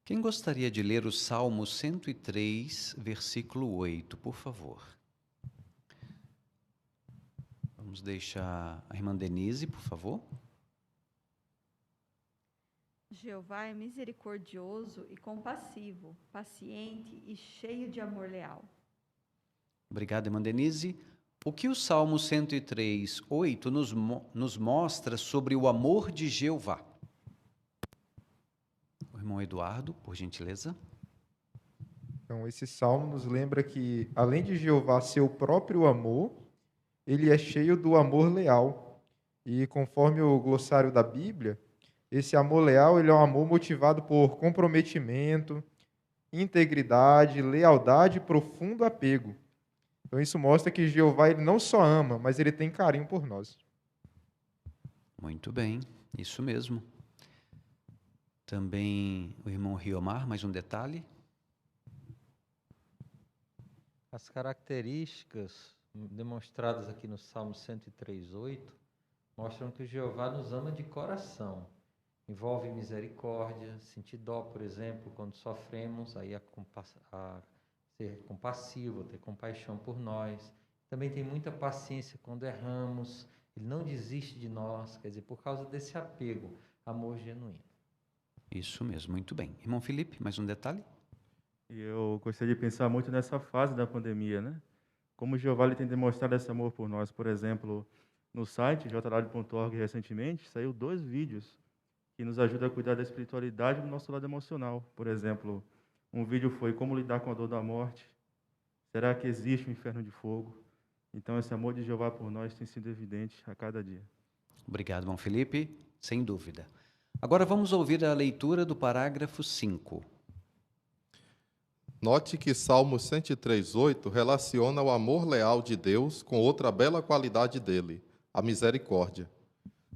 Quem gostaria de ler o Salmo 103, versículo 8, por favor? Vamos deixar a irmã Denise, por favor. Jeová é misericordioso e compassivo, paciente e cheio de amor leal. Obrigado, irmã Denise. O que o Salmo 103, 8 nos mostra sobre o amor de Jeová? O irmão Eduardo, por gentileza. Então, esse salmo nos lembra que, além de Jeová ser o próprio amor, ele é cheio do amor leal. E conforme o glossário da Bíblia, esse amor leal ele é um amor motivado por comprometimento, integridade, lealdade e profundo apego. Então isso mostra que Jeová ele não só ama, mas ele tem carinho por nós. Muito bem, isso mesmo. Também o irmão Riomar, mais um detalhe. As características demonstradas aqui no Salmo 103:8 mostram que o Jeová nos ama de coração. Envolve misericórdia, sentir dó, por exemplo, quando sofremos, aí a ser compassivo, ter compaixão por nós. Também tem muita paciência quando erramos, ele não desiste de nós, quer dizer, por causa desse apego, amor genuíno. Isso mesmo, muito bem. Irmão Felipe, mais um detalhe? E eu gostaria de pensar muito nessa fase da pandemia, né? Como o Jeová ele tem demonstrado esse amor por nós. Por exemplo, no site jw.org recentemente, saiu 2 vídeos que nos ajudam a cuidar da espiritualidade do nosso lado emocional. Por exemplo, um vídeo foi Como lidar com a dor da morte. Será que existe um inferno de fogo? Então, esse amor de Jeová por nós tem sido evidente a cada dia. Obrigado, irmão Felipe. Sem dúvida. Agora vamos ouvir a leitura do parágrafo 5. Note que Salmo 103:8 relaciona o amor leal de Deus com outra bela qualidade dele, a misericórdia.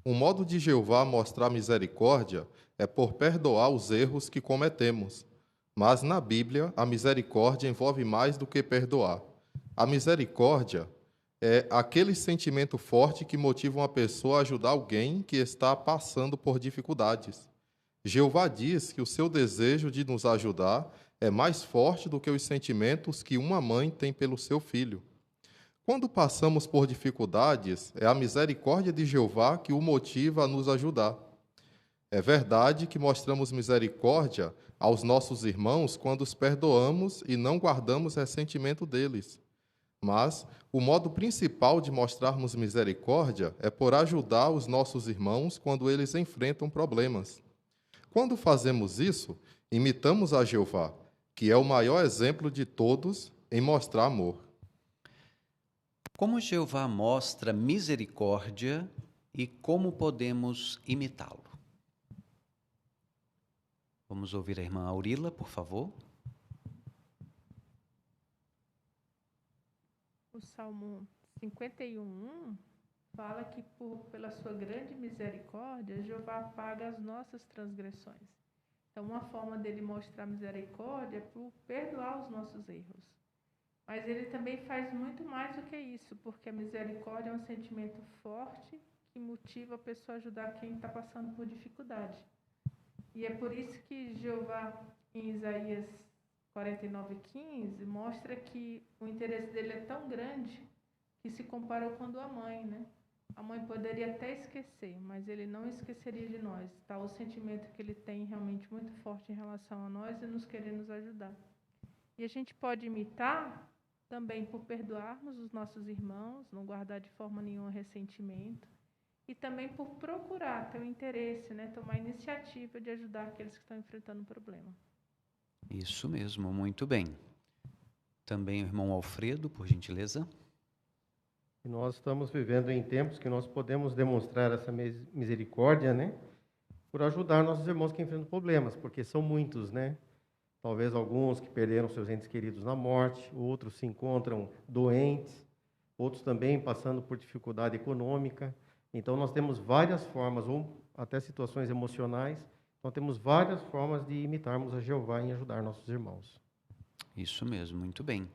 Um modo de Jeová mostrar misericórdia é por perdoar os erros que cometemos. Mas na Bíblia, a misericórdia envolve mais do que perdoar. A misericórdia é aquele sentimento forte que motiva uma pessoa a ajudar alguém que está passando por dificuldades. Jeová diz que o seu desejo de nos ajudar é mais forte do que os sentimentos que uma mãe tem pelo seu filho. Quando passamos por dificuldades, é a misericórdia de Jeová que o motiva a nos ajudar. É verdade que mostramos misericórdia aos nossos irmãos quando os perdoamos e não guardamos ressentimento deles. Mas o modo principal de mostrarmos misericórdia é por ajudar os nossos irmãos quando eles enfrentam problemas. Quando fazemos isso, imitamos a Jeová, que é o maior exemplo de todos em mostrar amor. Como Jeová mostra misericórdia e como podemos imitá-lo? Vamos ouvir a irmã Aurila, por favor. O Salmo 51 fala que pela sua grande misericórdia, Jeová apaga as nossas transgressões. Então, uma forma dele mostrar misericórdia é por perdoar os nossos erros. Mas ele também faz muito mais do que isso, porque a misericórdia é um sentimento forte que motiva a pessoa a ajudar quem está passando por dificuldade. E é por isso que Jeová, em Isaías 49:15, mostra que o interesse dele é tão grande que se comparou com o da mãe, né? A mãe poderia até esquecer, mas ele não esqueceria de nós. Tá? O sentimento que ele tem realmente muito forte em relação a nós e nos querer nos ajudar. E a gente pode imitar também por perdoarmos os nossos irmãos, não guardar de forma nenhuma ressentimento, e também por procurar ter o interesse, né? Tomar a iniciativa de ajudar aqueles que estão enfrentando um problema. Isso mesmo, muito bem. Também o irmão Alfredo, por gentileza. E nós estamos vivendo em tempos que nós podemos demonstrar essa misericórdia, né? Por ajudar nossos irmãos que enfrentam problemas, porque são muitos, né? Talvez alguns que perderam seus entes queridos na morte, outros se encontram doentes, outros também passando por dificuldade econômica. Então, nós temos várias formas, ou até situações emocionais, então temos várias formas de imitarmos a Jeová em ajudar nossos irmãos. Isso mesmo, muito bem.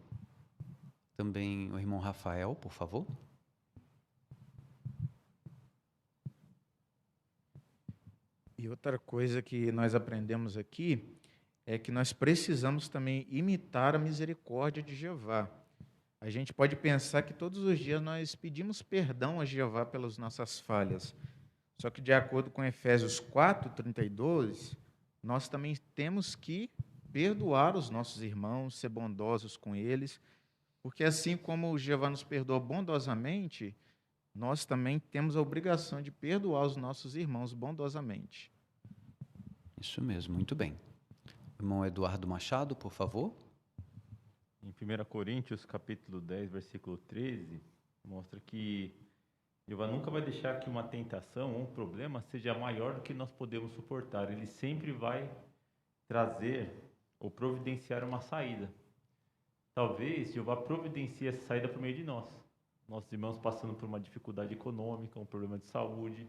Também o irmão Rafael, por favor. E outra coisa que nós aprendemos aqui é que nós precisamos também imitar a misericórdia de Jeová. A gente pode pensar que todos os dias nós pedimos perdão a Jeová pelas nossas falhas. Só que, de acordo com Efésios 4:32, nós também temos que perdoar os nossos irmãos, ser bondosos com eles, porque assim como Jeová nos perdoa bondosamente, nós também temos a obrigação de perdoar os nossos irmãos bondosamente. Isso mesmo, muito bem. Irmão Eduardo Machado, por favor. Em 1 Coríntios, capítulo 10, versículo 13, mostra que Jeová nunca vai deixar que uma tentação ou um problema seja maior do que nós podemos suportar. Ele sempre vai trazer ou providenciar uma saída. Talvez Jeová providencie essa saída por meio de nós. Nossos irmãos passando por uma dificuldade econômica, um problema de saúde.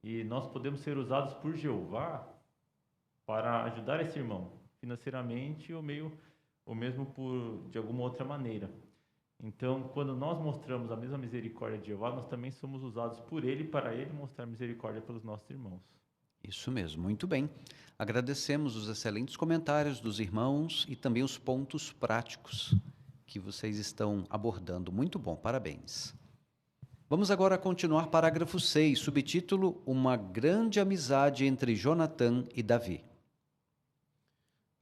E nós podemos ser usados por Jeová para ajudar esse irmão, financeiramente ou mesmo de alguma outra maneira. Então, quando nós mostramos a mesma misericórdia de Jeová, nós também somos usados por Ele para Ele mostrar misericórdia pelos nossos irmãos. Isso mesmo, muito bem. Agradecemos os excelentes comentários dos irmãos e também os pontos práticos que vocês estão abordando. Muito bom, parabéns. Vamos agora continuar parágrafo 6, subtítulo Uma grande amizade entre Jonatã e Davi.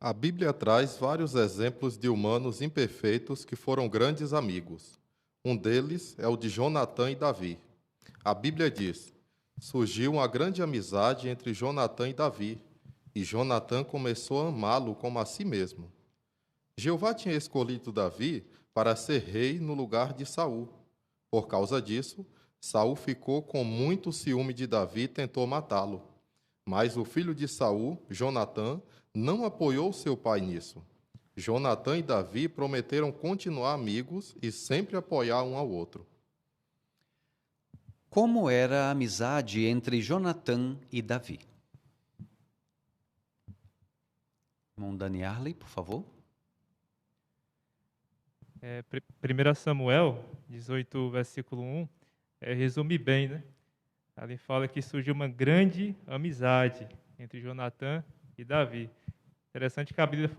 A Bíblia traz vários exemplos de humanos imperfeitos que foram grandes amigos. Um deles é o de Jonatã e Davi. A Bíblia diz: surgiu uma grande amizade entre Jonatã e Davi, e Jonatã começou a amá-lo como a si mesmo. Jeová tinha escolhido Davi para ser rei no lugar de Saul. Por causa disso, Saul ficou com muito ciúme de Davi e tentou matá-lo. Mas o filho de Saul, Jonatã, não apoiou seu pai nisso. Jonatã e Davi prometeram continuar amigos e sempre apoiar um ao outro. Como era a amizade entre Jonatã e Davi? Irmão Dani Arley, por favor. 1 Samuel 18, versículo 1, resume bem, né? Ali fala que surgiu uma grande amizade entre Jonatã e Davi. Interessante que a Bíblia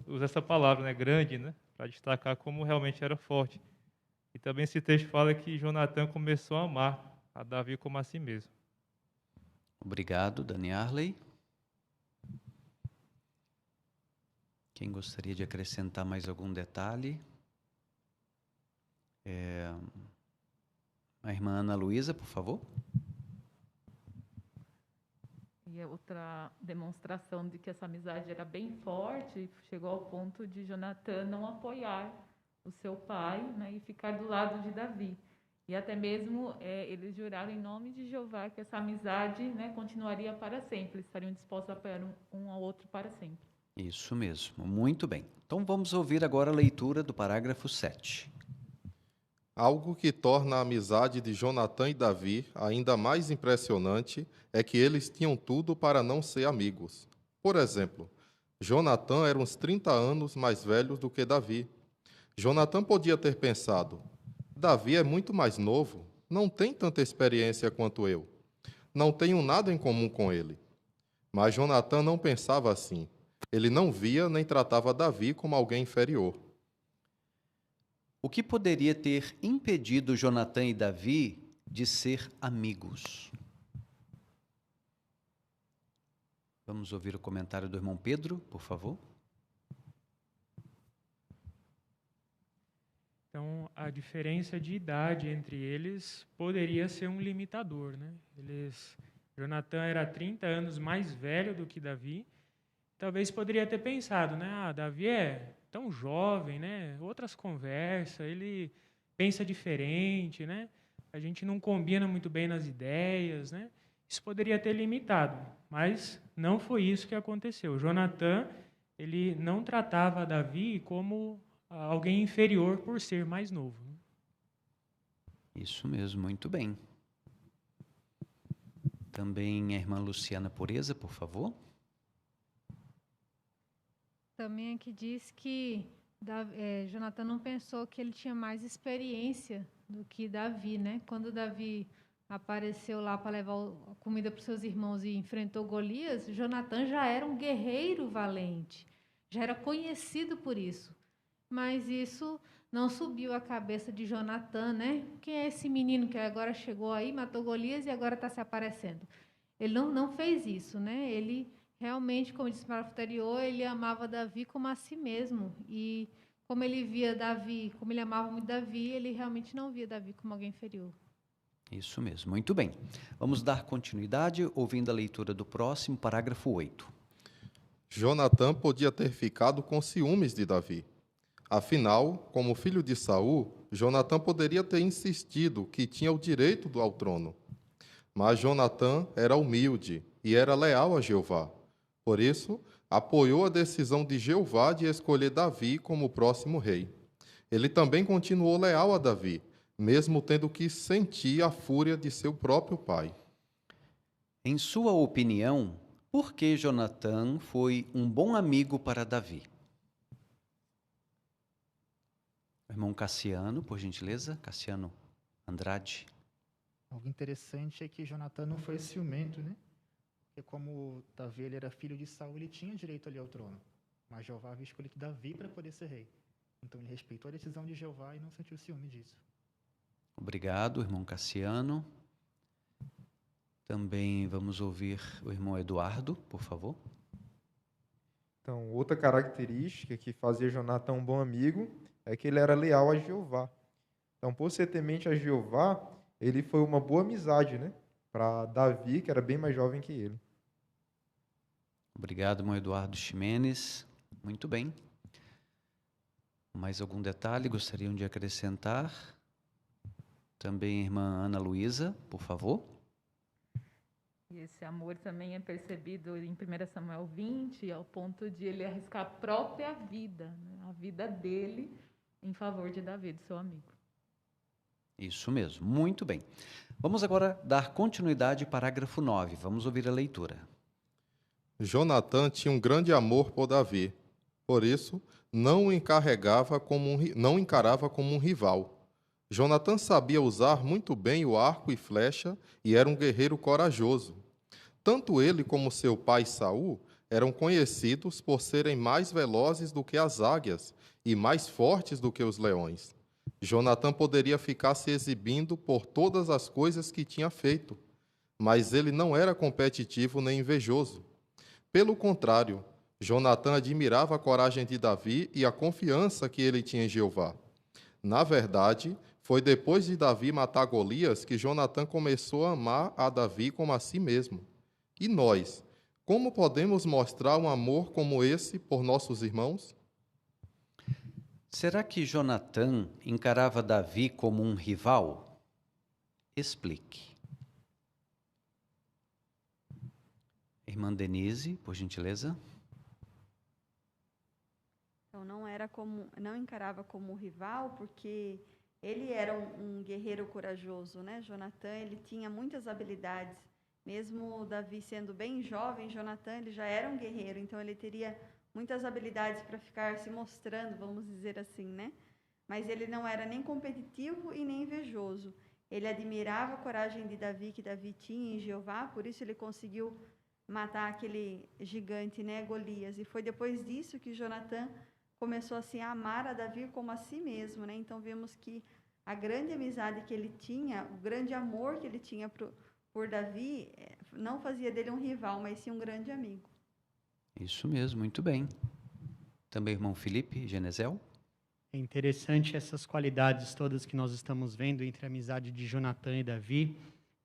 usa essa palavra, né, grande, né, para destacar como realmente era forte. E também esse texto fala que Jonatã começou a amar a Davi como a si mesmo. Obrigado, Dani Arley. Quem gostaria de acrescentar mais algum detalhe? A irmã Ana Luísa, por favor. E outra demonstração de que essa amizade era bem forte, chegou ao ponto de Jonatã não apoiar o seu pai, né, e ficar do lado de Davi. E até mesmo eles juraram em nome de Jeová que essa amizade, né, continuaria para sempre, eles estariam dispostos a apoiar um ao outro para sempre. Isso mesmo, muito bem. Então vamos ouvir agora a leitura do parágrafo 7. Algo que torna a amizade de Jonatã e Davi ainda mais impressionante é que eles tinham tudo para não ser amigos. Por exemplo, Jonatã era uns 30 anos mais velho do que Davi. Jonatã podia ter pensado: Davi é muito mais novo, não tem tanta experiência quanto eu. Não tenho nada em comum com ele. Mas Jonatã não pensava assim. Ele não via nem tratava Davi como alguém inferior. O que poderia ter impedido Jonatã e Davi de ser amigos? Vamos ouvir o comentário do irmão Pedro, por favor. Então, a diferença de idade entre eles poderia ser um limitador, né? Jonatã era 30 anos mais velho do que Davi. Talvez poderia ter pensado, né? Davi é tão jovem, né? Outras conversas, ele pensa diferente, né? A gente não combina muito bem nas ideias, né? Isso poderia ter limitado, mas não foi isso que aconteceu. Jonatã, ele não tratava Davi como alguém inferior por ser mais novo. Isso mesmo, muito bem. Também a irmã Luciana Pureza, por favor. Também aqui diz que Jonatã não pensou que ele tinha mais experiência do que Davi, né? Quando Davi apareceu lá para levar a comida para os seus irmãos e enfrentou Golias, Jonatã já era um guerreiro valente, já era conhecido por isso. Mas isso não subiu a cabeça de Jonatã, né? Quem é esse menino que agora chegou aí, matou Golias e agora está se aparecendo? Ele não fez isso, né? Ele realmente, como disse no parágrafo anterior, ele amava Davi como a si mesmo. E como ele via Davi, como ele amava muito Davi, ele realmente não via Davi como alguém inferior. Isso mesmo, muito bem. Vamos dar continuidade ouvindo a leitura do próximo, parágrafo 8. Jonatã podia ter ficado com ciúmes de Davi. Afinal, como filho de Saul, Jonatã poderia ter insistido que tinha o direito ao trono. Mas Jonatã era humilde e era leal a Jeová. Por isso, apoiou a decisão de Jeová de escolher Davi como o próximo rei. Ele também continuou leal a Davi, mesmo tendo que sentir a fúria de seu próprio pai. Em sua opinião, por que Jonatã foi um bom amigo para Davi? Irmão Cassiano, por gentileza. Cassiano Andrade. Algo interessante é que Jonatã não foi ciumento, né? Porque como Davi ele era filho de Saul, ele tinha direito ali ao trono. Mas Jeová havia escolhido Davi para poder ser rei. Então ele respeitou a decisão de Jeová e não sentiu ciúme disso. Obrigado, irmão Cassiano. Também vamos ouvir o irmão Eduardo, por favor. Então, outra característica que fazia Jonatã um bom amigo é que ele era leal a Jeová. Então, por ser temente a Jeová, ele foi uma boa amizade, né? Para Davi, que era bem mais jovem que ele. Obrigado, irmão Eduardo Ximenes. Muito bem. Mais algum detalhe gostariam de acrescentar? Também a irmã Ana Luísa, por favor. E esse amor também é percebido em 1 Samuel 20, ao ponto de ele arriscar a própria vida, né? A vida dele, em favor de Davi, seu amigo. Isso mesmo, muito bem. Vamos agora dar continuidade ao parágrafo 9. Vamos ouvir a leitura. Jonatã tinha um grande amor por Davi. Por isso, não o encarava como um rival. Jonatã sabia usar muito bem o arco e flecha e era um guerreiro corajoso. Tanto ele como seu pai Saul eram conhecidos por serem mais velozes do que as águias e mais fortes do que os leões. Jonatã poderia ficar se exibindo por todas as coisas que tinha feito, mas ele não era competitivo nem invejoso. Pelo contrário, Jonatã admirava a coragem de Davi e a confiança que ele tinha em Jeová. Na verdade, foi depois de Davi matar Golias que Jonatã começou a amar a Davi como a si mesmo. E nós, como podemos mostrar um amor como esse por nossos irmãos? Será que Jonatã encarava Davi como um rival? Explique. Irmã Denise, por gentileza. Então não encarava como rival, porque ele era um guerreiro corajoso, né? Jonatã, ele tinha muitas habilidades. Mesmo Davi sendo bem jovem, Jonatã, ele já era um guerreiro, então ele teria muitas habilidades para ficar se mostrando, vamos dizer assim, né? Mas ele não era nem competitivo e nem invejoso. Ele admirava a coragem de Davi, que Davi tinha em Jeová, por isso ele conseguiu matar aquele gigante, né, Golias. E foi depois disso que Jonatã começou assim, a amar a Davi como a si mesmo, né? Então vemos que a grande amizade que ele tinha, o grande amor que ele tinha por Davi, não fazia dele um rival, mas sim um grande amigo. Isso mesmo, muito bem. Também irmão Felipe Genesel. É interessante essas qualidades todas que nós estamos vendo entre a amizade de Jonatã e Davi,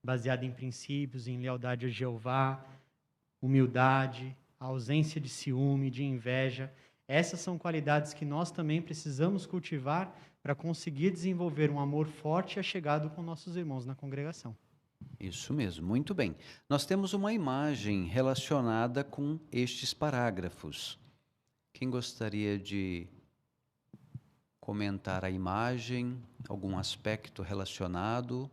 baseada em princípios, em lealdade a Jeová, humildade, a ausência de ciúme, de inveja. Essas são qualidades que nós também precisamos cultivar para conseguir desenvolver um amor forte e achegado com nossos irmãos na congregação. Isso mesmo, muito bem. Nós temos uma imagem relacionada com estes parágrafos. Quem gostaria de comentar a imagem, algum aspecto relacionado?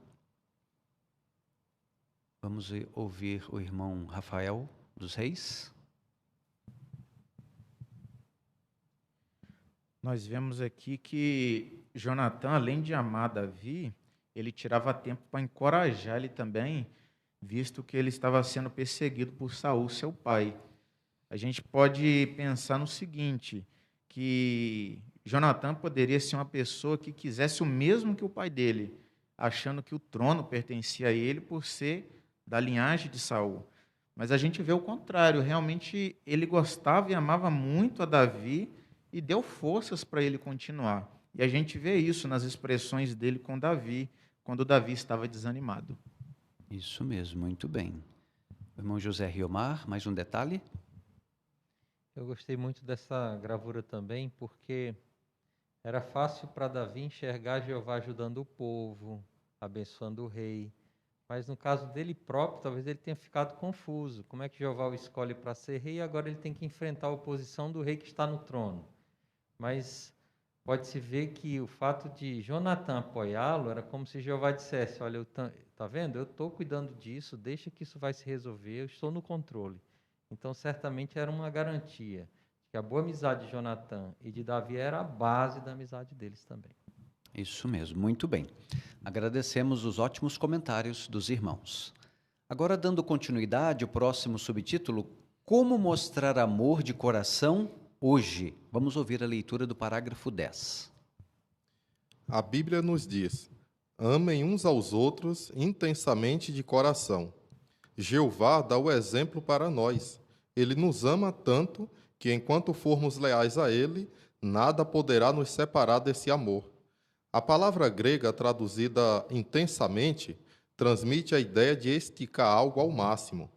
Vamos ouvir o irmão Rafael dos Reis. Nós vemos aqui que Jonatã, além de amar Davi, ele tirava tempo para encorajar ele também, visto que ele estava sendo perseguido por Saul, seu pai. A gente pode pensar no seguinte, que Jonatã poderia ser uma pessoa que quisesse o mesmo que o pai dele, achando que o trono pertencia a ele por ser da linhagem de Saul. Mas a gente vê o contrário, realmente ele gostava e amava muito a Davi e deu forças para ele continuar. E a gente vê isso nas expressões dele com Davi, quando Davi estava desanimado. Isso mesmo, muito bem. O irmão José Riomar, mais um detalhe? Eu gostei muito dessa gravura também, porque era fácil para Davi enxergar Jeová ajudando o povo, abençoando o rei. Mas no caso dele próprio, talvez ele tenha ficado confuso. Como é que Jeová o escolhe para ser rei e agora ele tem que enfrentar a oposição do rei que está no trono? Mas pode-se ver que o fato de Jonatã apoiá-lo era como se Jeová dissesse, olha, tá vendo? Eu estou cuidando disso, deixa que isso vai se resolver, eu estou no controle. Então, certamente era uma garantia que a boa amizade de Jonatã e de Davi era a base da amizade deles também. Isso mesmo, muito bem. Agradecemos os ótimos comentários dos irmãos. Agora, dando continuidade, o próximo subtítulo, Como mostrar amor de coração hoje. Vamos ouvir a leitura do parágrafo 10. A Bíblia nos diz, amem uns aos outros intensamente de coração. Jeová dá o exemplo para nós. Ele nos ama tanto que, enquanto formos leais a Ele, nada poderá nos separar desse amor. A palavra grega traduzida intensamente transmite a ideia de esticar algo ao máximo.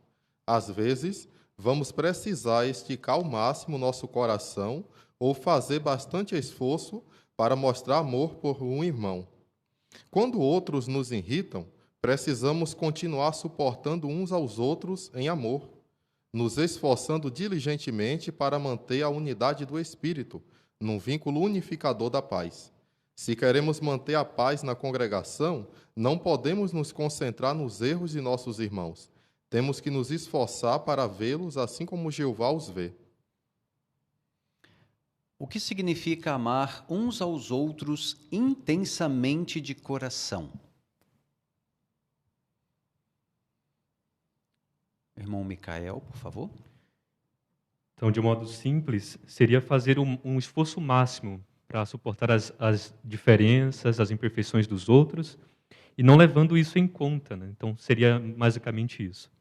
Às vezes, vamos precisar esticar ao máximo nosso coração ou fazer bastante esforço para mostrar amor por um irmão. Quando outros nos irritam, precisamos continuar suportando uns aos outros em amor, nos esforçando diligentemente para manter a unidade do Espírito, num vínculo unificador da paz. Se queremos manter a paz na congregação, não podemos nos concentrar nos erros de nossos irmãos. Temos que nos esforçar para vê-los assim como Jeová os vê. O que significa amar uns aos outros intensamente de coração? Irmão Micael, por favor. Então, de modo simples, seria fazer um esforço máximo para suportar as diferenças, as imperfeições dos outros, e não levando isso em conta, né? Então, seria basicamente isso.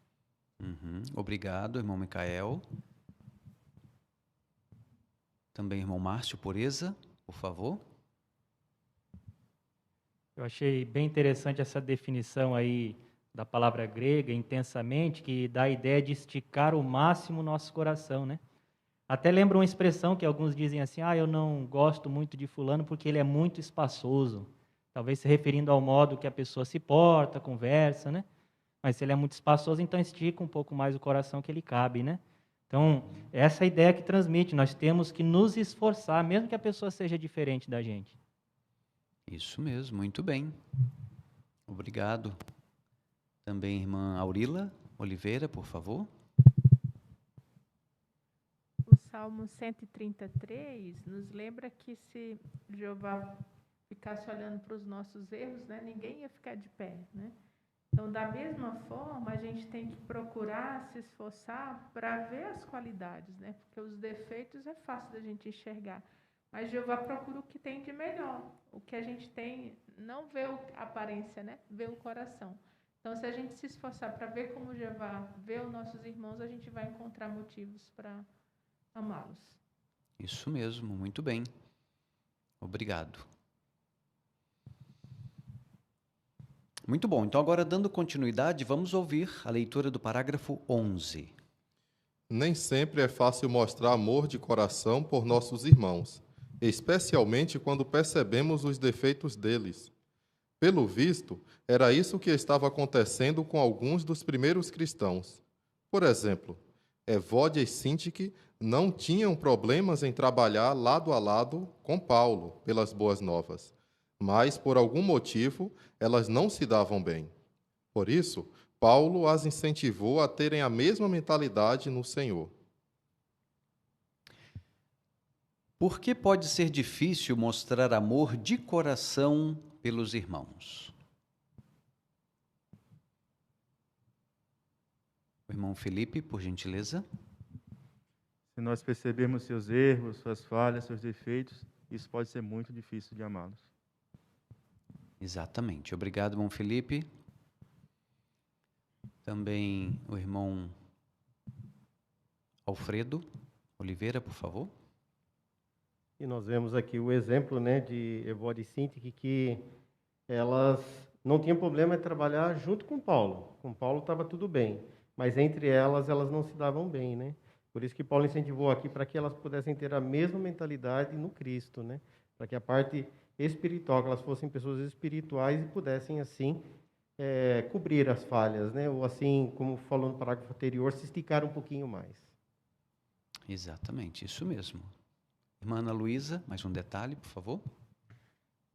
Obrigado, irmão Micael. Também, irmão Márcio Pureza, por favor. Eu achei bem interessante essa definição aí da palavra grega, intensamente, que dá a ideia de esticar ao máximo o nosso coração, né? Até lembra uma expressão que alguns dizem assim, eu não gosto muito de fulano porque ele é muito espaçoso. Talvez se referindo ao modo que a pessoa se porta, conversa, né? Mas se ele é muito espaçoso, então estica um pouco mais o coração que ele cabe, né? Então, essa é a ideia que transmite. Nós temos que nos esforçar, mesmo que a pessoa seja diferente da gente. Isso mesmo, muito bem. Obrigado. Também, irmã Aurila Oliveira, por favor. O Salmo 133 nos lembra que se Jeová ficasse olhando para os nossos erros, né, ninguém ia ficar de pé, né? Então, da mesma forma, a gente tem que procurar se esforçar para ver as qualidades, né? Porque os defeitos é fácil da gente enxergar. Mas Jeová procura o que tem de melhor. O que a gente tem, não vê a aparência, né? Vê o coração. Então, se a gente se esforçar para ver como Jeová vê os nossos irmãos, a gente vai encontrar motivos para amá-los. Isso mesmo, muito bem. Obrigado. Muito bom. Então, agora, dando continuidade, vamos ouvir a leitura do parágrafo 11. Nem sempre é fácil mostrar amor de coração por nossos irmãos, especialmente quando percebemos os defeitos deles. Pelo visto, era isso que estava acontecendo com alguns dos primeiros cristãos. Por exemplo, Evódia e Sintique não tinham problemas em trabalhar lado a lado com Paulo pelas boas novas, mas, por algum motivo, elas não se davam bem. Por isso, Paulo as incentivou a terem a mesma mentalidade no Senhor. Por que pode ser difícil mostrar amor de coração pelos irmãos? O irmão Felipe, por gentileza. Se nós percebermos seus erros, suas falhas, seus defeitos, isso pode ser muito difícil de amá-los. Exatamente. Obrigado, irmão Felipe. Também o irmão Alfredo Oliveira, por favor. E nós vemos aqui o exemplo, né, de Evódia e Sintique, que elas não tinham problema em trabalhar junto com Paulo. Com Paulo estava tudo bem, mas entre elas não se davam bem, né? Por isso que Paulo incentivou aqui para que elas pudessem ter a mesma mentalidade no Cristo, né? Para que a parte espiritual, que elas fossem pessoas espirituais e pudessem, assim, cobrir as falhas, né? Ou assim, como falou no parágrafo anterior, se esticar um pouquinho mais. Exatamente, isso mesmo. Irmã Ana Luísa, mais um detalhe, por favor.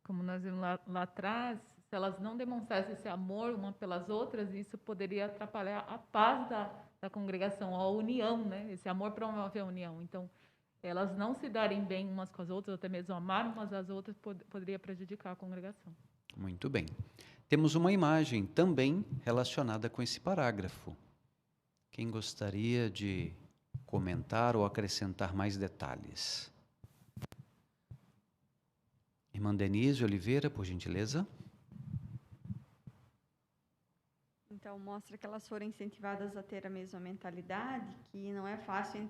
Como nós vimos lá atrás, se elas não demonstrassem esse amor uma pelas outras, isso poderia atrapalhar a paz da congregação, a união, né? Esse amor promove a união. Então, elas não se darem bem umas com as outras, até mesmo amar umas às outras, poderia prejudicar a congregação. Muito bem. Temos uma imagem também relacionada com esse parágrafo. Quem gostaria de comentar ou acrescentar mais detalhes? Irmã Denise Oliveira, por gentileza. Então, mostra que elas foram incentivadas a ter a mesma mentalidade, que não é fácil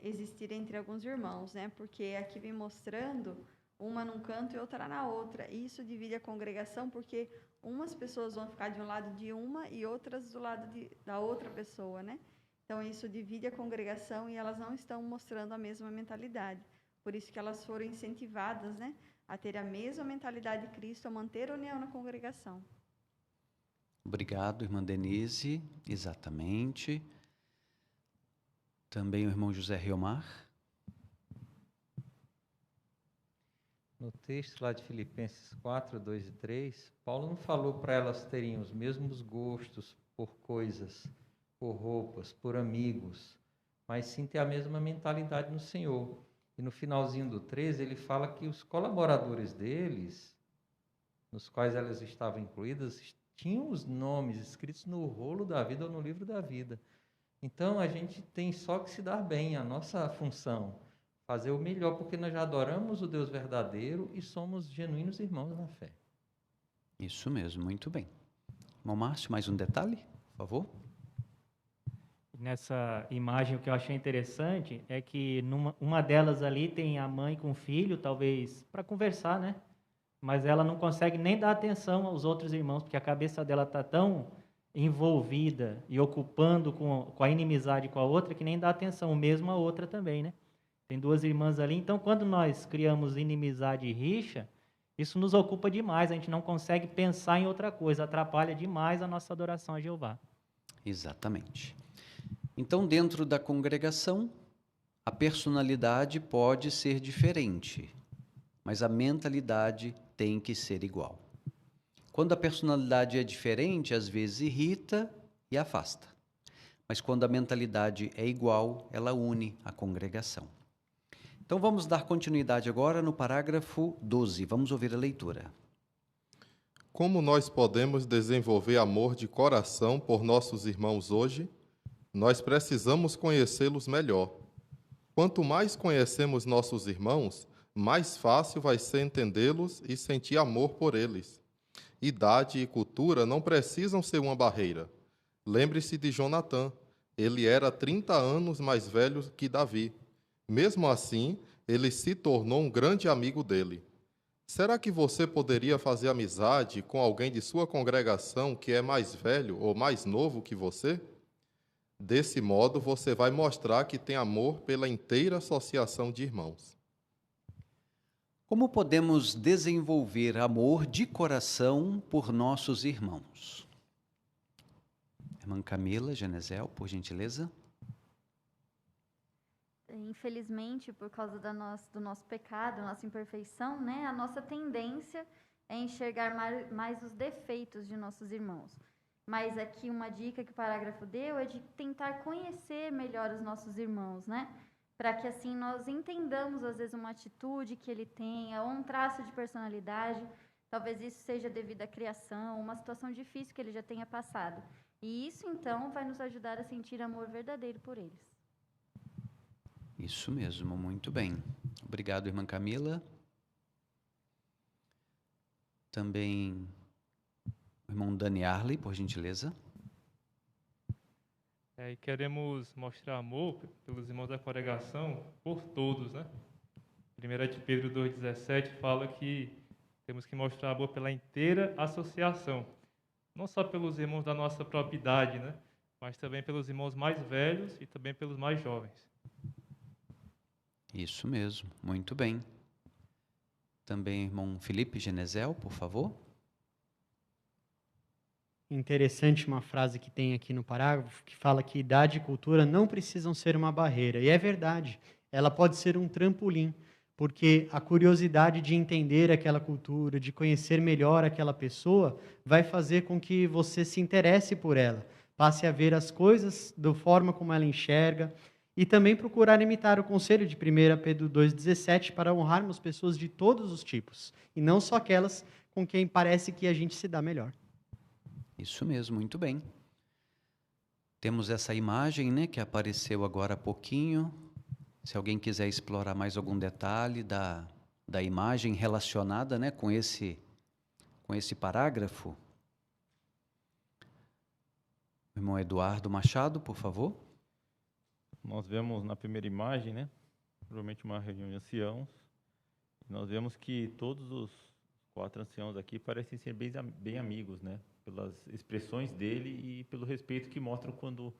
existir entre alguns irmãos, né? Porque aqui vem mostrando uma num canto e outra na outra. E isso divide a congregação, porque umas pessoas vão ficar de um lado de uma e outras do lado da outra pessoa, né? Então, isso divide a congregação e elas não estão mostrando a mesma mentalidade. Por isso que elas foram incentivadas, né, a ter a mesma mentalidade de Cristo, a manter a união na congregação. Obrigado, irmã Denise. Exatamente. Também o irmão José Riomar. No texto lá de Filipenses 4, 2 e 3, Paulo não falou para elas terem os mesmos gostos por coisas, por roupas, por amigos, mas sim ter a mesma mentalidade no Senhor. E no finalzinho do 13, ele fala que os colaboradores deles, nos quais elas estavam incluídas, tinham os nomes escritos no rolo da vida ou no livro da vida. Então, a gente tem só que se dar bem, a nossa função, fazer o melhor, porque nós já adoramos o Deus verdadeiro e somos genuínos irmãos na fé. Isso mesmo, muito bem. Irmão Márcio, mais um detalhe, por favor? Nessa imagem, o que eu achei interessante é que uma delas ali tem a mãe com o filho, talvez para conversar, né? Mas ela não consegue nem dar atenção aos outros irmãos, porque a cabeça dela está tão envolvida e ocupando com a inimizade com a outra que nem dá atenção, mesmo a outra também, né? Tem duas irmãs ali, então quando nós criamos inimizade e rixa, isso nos ocupa demais, a gente não consegue pensar em outra coisa, atrapalha demais a nossa adoração a Jeová. Exatamente. Então, dentro da congregação, a personalidade pode ser diferente, mas a mentalidade tem que ser igual. Quando a personalidade é diferente, às vezes irrita e afasta. Mas quando a mentalidade é igual, ela une a congregação. Então vamos dar continuidade agora no parágrafo 12. Vamos ouvir a leitura. Como nós podemos desenvolver amor de coração por nossos irmãos hoje? Nós precisamos conhecê-los melhor. Quanto mais conhecemos nossos irmãos, mais fácil vai ser entendê-los e sentir amor por eles. Idade e cultura não precisam ser uma barreira. Lembre-se de Jonatã. Ele era 30 anos mais velho que Davi. Mesmo assim, ele se tornou um grande amigo dele. Será que você poderia fazer amizade com alguém de sua congregação que é mais velho ou mais novo que você? Desse modo, você vai mostrar que tem amor pela inteira associação de irmãos. Como podemos desenvolver amor de coração por nossos irmãos? Irmã Camila Genesel, por gentileza. Infelizmente, por causa do nosso pecado, nossa imperfeição, né, a nossa tendência é enxergar mais os defeitos de nossos irmãos. Mas aqui uma dica que o parágrafo deu é de tentar conhecer melhor os nossos irmãos, né? Para que assim nós entendamos, às vezes, uma atitude que ele tenha, ou um traço de personalidade. Talvez isso seja devido à criação, uma situação difícil que ele já tenha passado. E isso, então, vai nos ajudar a sentir amor verdadeiro por eles. Isso mesmo, muito bem. Obrigado, irmã Camila. Também o irmão Dani Arley, por gentileza. E queremos mostrar amor pelos irmãos da congregação, por todos, né? 1 de Pedro 2,17 fala que temos que mostrar amor pela inteira associação. Não só pelos irmãos da nossa própria idade, né? Mas também pelos irmãos mais velhos e também pelos mais jovens. Isso mesmo, muito bem. Também irmão Felipe Genesel, por favor. Interessante uma frase que tem aqui no parágrafo, que fala que idade e cultura não precisam ser uma barreira. E é verdade, ela pode ser um trampolim, porque a curiosidade de entender aquela cultura, de conhecer melhor aquela pessoa, vai fazer com que você se interesse por ela, passe a ver as coisas da forma como ela enxerga, e também procurar imitar o conselho de 1 Pedro 2,17 para honrarmos pessoas de todos os tipos, e não só aquelas com quem parece que a gente se dá melhor. Isso mesmo, muito bem. Temos essa imagem, né, que apareceu agora há pouquinho. Se alguém quiser explorar mais algum detalhe da imagem relacionada, né, com esse parágrafo. Irmão Eduardo Machado, por favor. Nós vemos na primeira imagem, né, provavelmente uma reunião de anciãos. Nós vemos que todos os 4 anciãos aqui parecem ser bem amigos, né? Pelas expressões dele e pelo respeito que mostram quando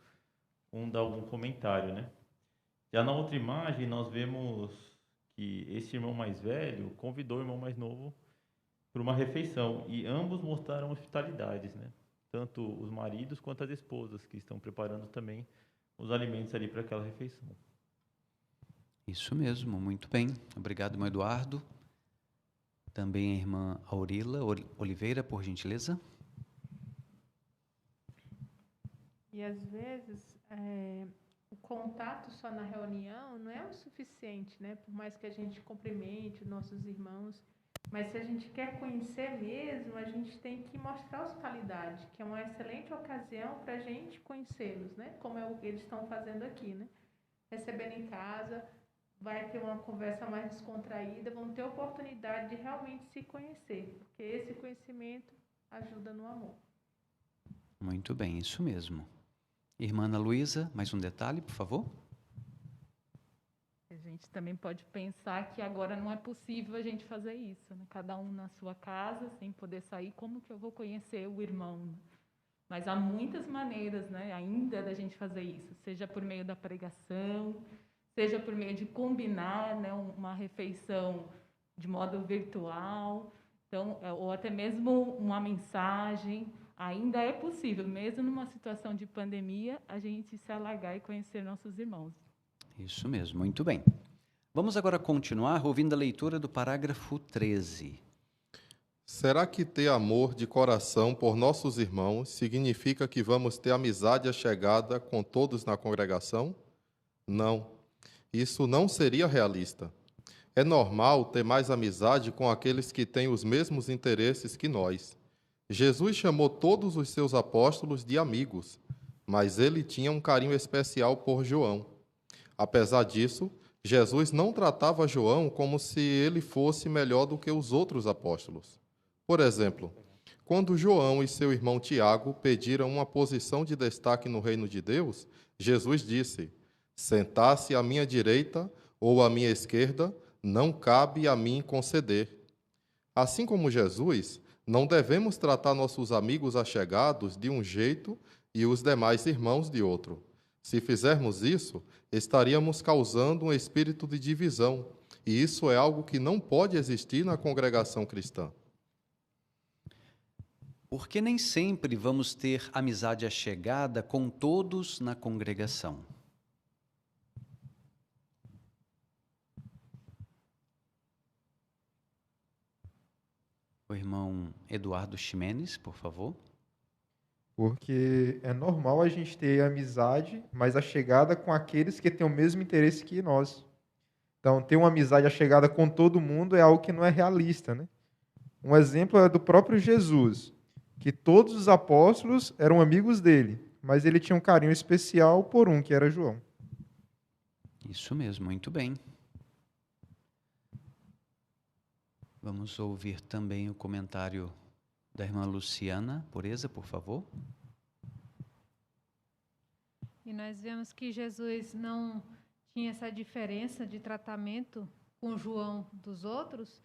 um dá algum comentário, né? Já na outra imagem, nós vemos que esse irmão mais velho convidou o irmão mais novo para uma refeição e ambos mostraram hospitalidades, né? Tanto os maridos quanto as esposas que estão preparando também os alimentos ali para aquela refeição. Isso mesmo, muito bem. Obrigado, irmão Eduardo. Também a irmã Aurila Oliveira, por gentileza. E às vezes o contato só na reunião não é o suficiente, né? Por mais que a gente cumprimente os nossos irmãos, mas se a gente quer conhecer mesmo, a gente tem que mostrar a hospitalidade, que é uma excelente ocasião para a gente conhecê-los, né? Como é o que eles estão fazendo aqui, né? Recebendo em casa, vai ter uma conversa mais descontraída, vão ter oportunidade de realmente se conhecer, porque esse conhecimento ajuda no amor. Muito bem, isso mesmo. Irmã Ana Luísa, mais um detalhe, por favor? A gente também pode pensar que agora não é possível a gente fazer isso, né? Cada um na sua casa, sem poder sair, como que eu vou conhecer o irmão? Né? Mas há muitas maneiras, né, ainda da gente fazer isso, seja por meio da pregação, seja por meio de combinar, né, uma refeição de modo virtual, então, ou até mesmo uma mensagem. Ainda é possível, mesmo numa situação de pandemia, a gente se alargar e conhecer nossos irmãos. Isso mesmo, muito bem. Vamos agora continuar ouvindo a leitura do parágrafo 13. Será que ter amor de coração por nossos irmãos significa que vamos ter amizade achegada com todos na congregação? Não. Isso não seria realista. É normal ter mais amizade com aqueles que têm os mesmos interesses que nós. Jesus chamou todos os seus apóstolos de amigos, mas ele tinha um carinho especial por João. Apesar disso, Jesus não tratava João como se ele fosse melhor do que os outros apóstolos. Por exemplo, quando João e seu irmão Tiago pediram uma posição de destaque no reino de Deus, Jesus disse: sentar-se à minha direita ou à minha esquerda, não cabe a mim conceder. Assim como Jesus, não devemos tratar nossos amigos achegados de um jeito e os demais irmãos de outro. Se fizermos isso, estaríamos causando um espírito de divisão, e isso é algo que não pode existir na congregação cristã. Porque nem sempre vamos ter amizade achegada com todos na congregação. O irmão Eduardo Ximenes, por favor. Porque é normal a gente ter amizade, mas achegada com aqueles que têm o mesmo interesse que nós. Então, ter uma amizade achegada com todo mundo é algo que não é realista, né? Um exemplo é do próprio Jesus, que todos os apóstolos eram amigos dele, mas ele tinha um carinho especial por um, que era João. Isso mesmo, muito bem. Vamos ouvir também o comentário da irmã Luciana Pureza, por favor. E nós vemos que Jesus não tinha essa diferença de tratamento com João dos outros,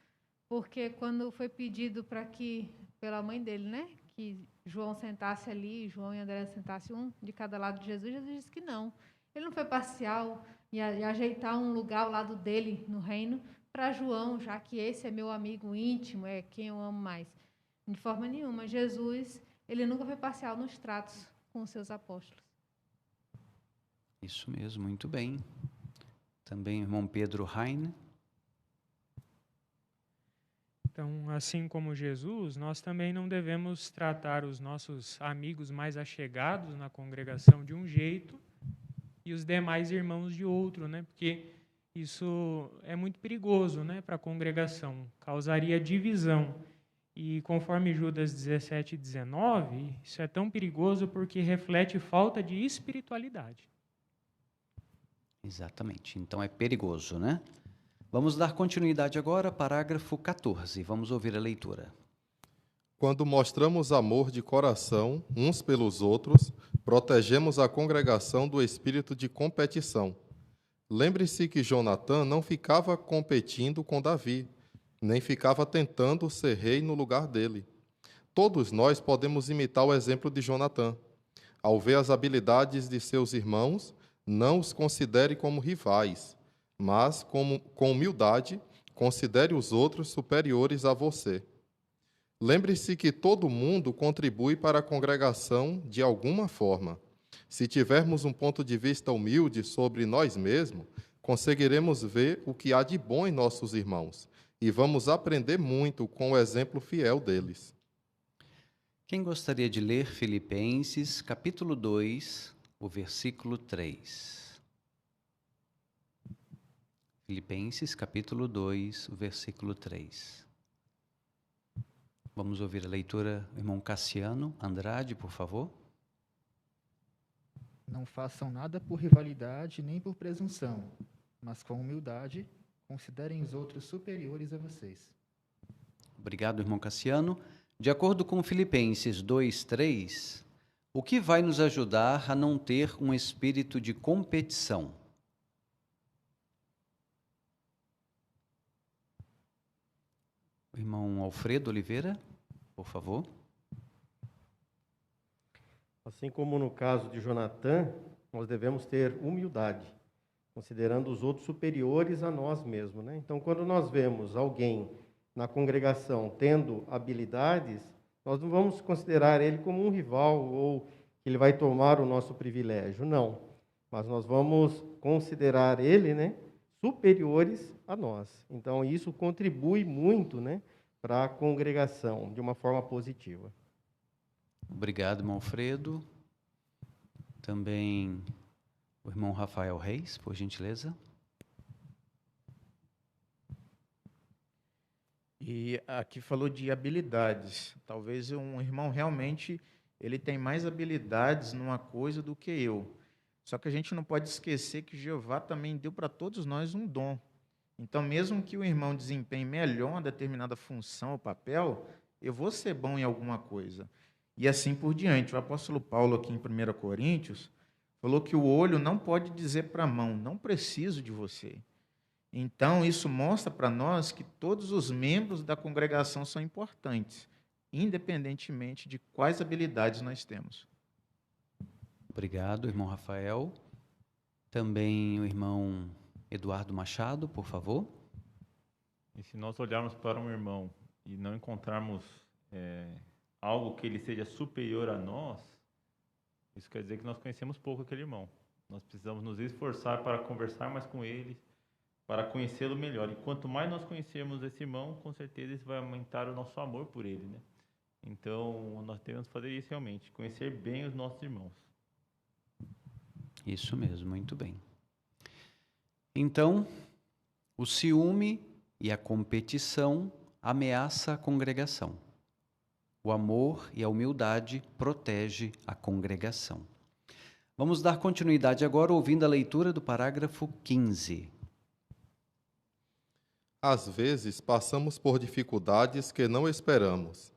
porque quando foi pedido para que, pela mãe dele, né, que João sentasse ali, João e André sentassem um de cada lado de Jesus, Jesus disse que não. Ele não foi parcial e ajeitar um lugar ao lado dele no reino para João, já que esse é meu amigo íntimo, é quem eu amo mais. De forma nenhuma. Jesus, ele nunca foi parcial nos tratos com os seus apóstolos. Isso mesmo, muito bem. Também o irmão Pedro Raine. Então, assim como Jesus, nós também não devemos tratar os nossos amigos mais achegados na congregação de um jeito e os demais irmãos de outro, né? Porque isso é muito perigoso, né, para a congregação, causaria divisão. E conforme Judas 17 e 19, isso é tão perigoso porque reflete falta de espiritualidade. Exatamente, então é perigoso, né? Vamos dar continuidade agora, parágrafo 14, vamos ouvir a leitura. Quando mostramos amor de coração uns pelos outros, protegemos a congregação do espírito de competição. Lembre-se que Jonatã não ficava competindo com Davi, nem ficava tentando ser rei no lugar dele. Todos nós podemos imitar o exemplo de Jonatã. Ao ver as habilidades de seus irmãos, não os considere como rivais, mas, com humildade, considere os outros superiores a você. Lembre-se que todo mundo contribui para a congregação de alguma forma. Se tivermos um ponto de vista humilde sobre nós mesmos, conseguiremos ver o que há de bom em nossos irmãos e vamos aprender muito com o exemplo fiel deles. Quem gostaria de ler Filipenses, capítulo 2, o versículo 3? Filipenses, capítulo 2, versículo 3. Vamos ouvir a leitura do irmão Cassiano Andrade, por favor. Não façam nada por rivalidade nem por presunção, mas com humildade considerem os outros superiores a vocês. Obrigado, irmão Cassiano. De acordo com Filipenses 2:3, o que vai nos ajudar a não ter um espírito de competição? O irmão Alfredo Oliveira, por favor. Assim como no caso de Jonatã, nós devemos ter humildade, considerando os outros superiores a nós mesmos, né? Então, quando nós vemos alguém na congregação tendo habilidades, nós não vamos considerar ele como um rival ou que ele vai tomar o nosso privilégio, não. Mas nós vamos considerar ele, né, superiores a nós. Então, isso contribui muito, né, para a congregação, de uma forma positiva. Obrigado, irmão Alfredo. Também o irmão Rafael Reis, por gentileza. E aqui falou de habilidades. Talvez um irmão realmente ele tem mais habilidades numa coisa do que eu. Só que a gente não pode esquecer que Jeová também deu para todos nós um dom. Então, mesmo que o irmão desempenhe melhor uma determinada função ou papel, eu vou ser bom em alguma coisa. E assim por diante. O apóstolo Paulo, aqui em 1 Coríntios, falou que o olho não pode dizer para a mão, não preciso de você. Então, isso mostra para nós que todos os membros da congregação são importantes, independentemente de quais habilidades nós temos. Obrigado, irmão Rafael. Também o irmão Eduardo Machado, por favor. E se nós olharmos para um irmão e não encontrarmos algo que ele seja superior a nós, isso quer dizer que nós conhecemos pouco aquele irmão. Nós precisamos nos esforçar para conversar mais com ele, para conhecê-lo melhor. E quanto mais nós conhecermos esse irmão, com certeza isso vai aumentar o nosso amor por ele, né? Então, nós devemos fazer isso realmente, conhecer bem os nossos irmãos. Isso mesmo, muito bem. Então, o ciúme e a competição ameaçam a congregação. O amor e a humildade protegem a congregação. Vamos dar continuidade agora ouvindo a leitura do parágrafo 15. Às vezes, passamos por dificuldades que não esperamos.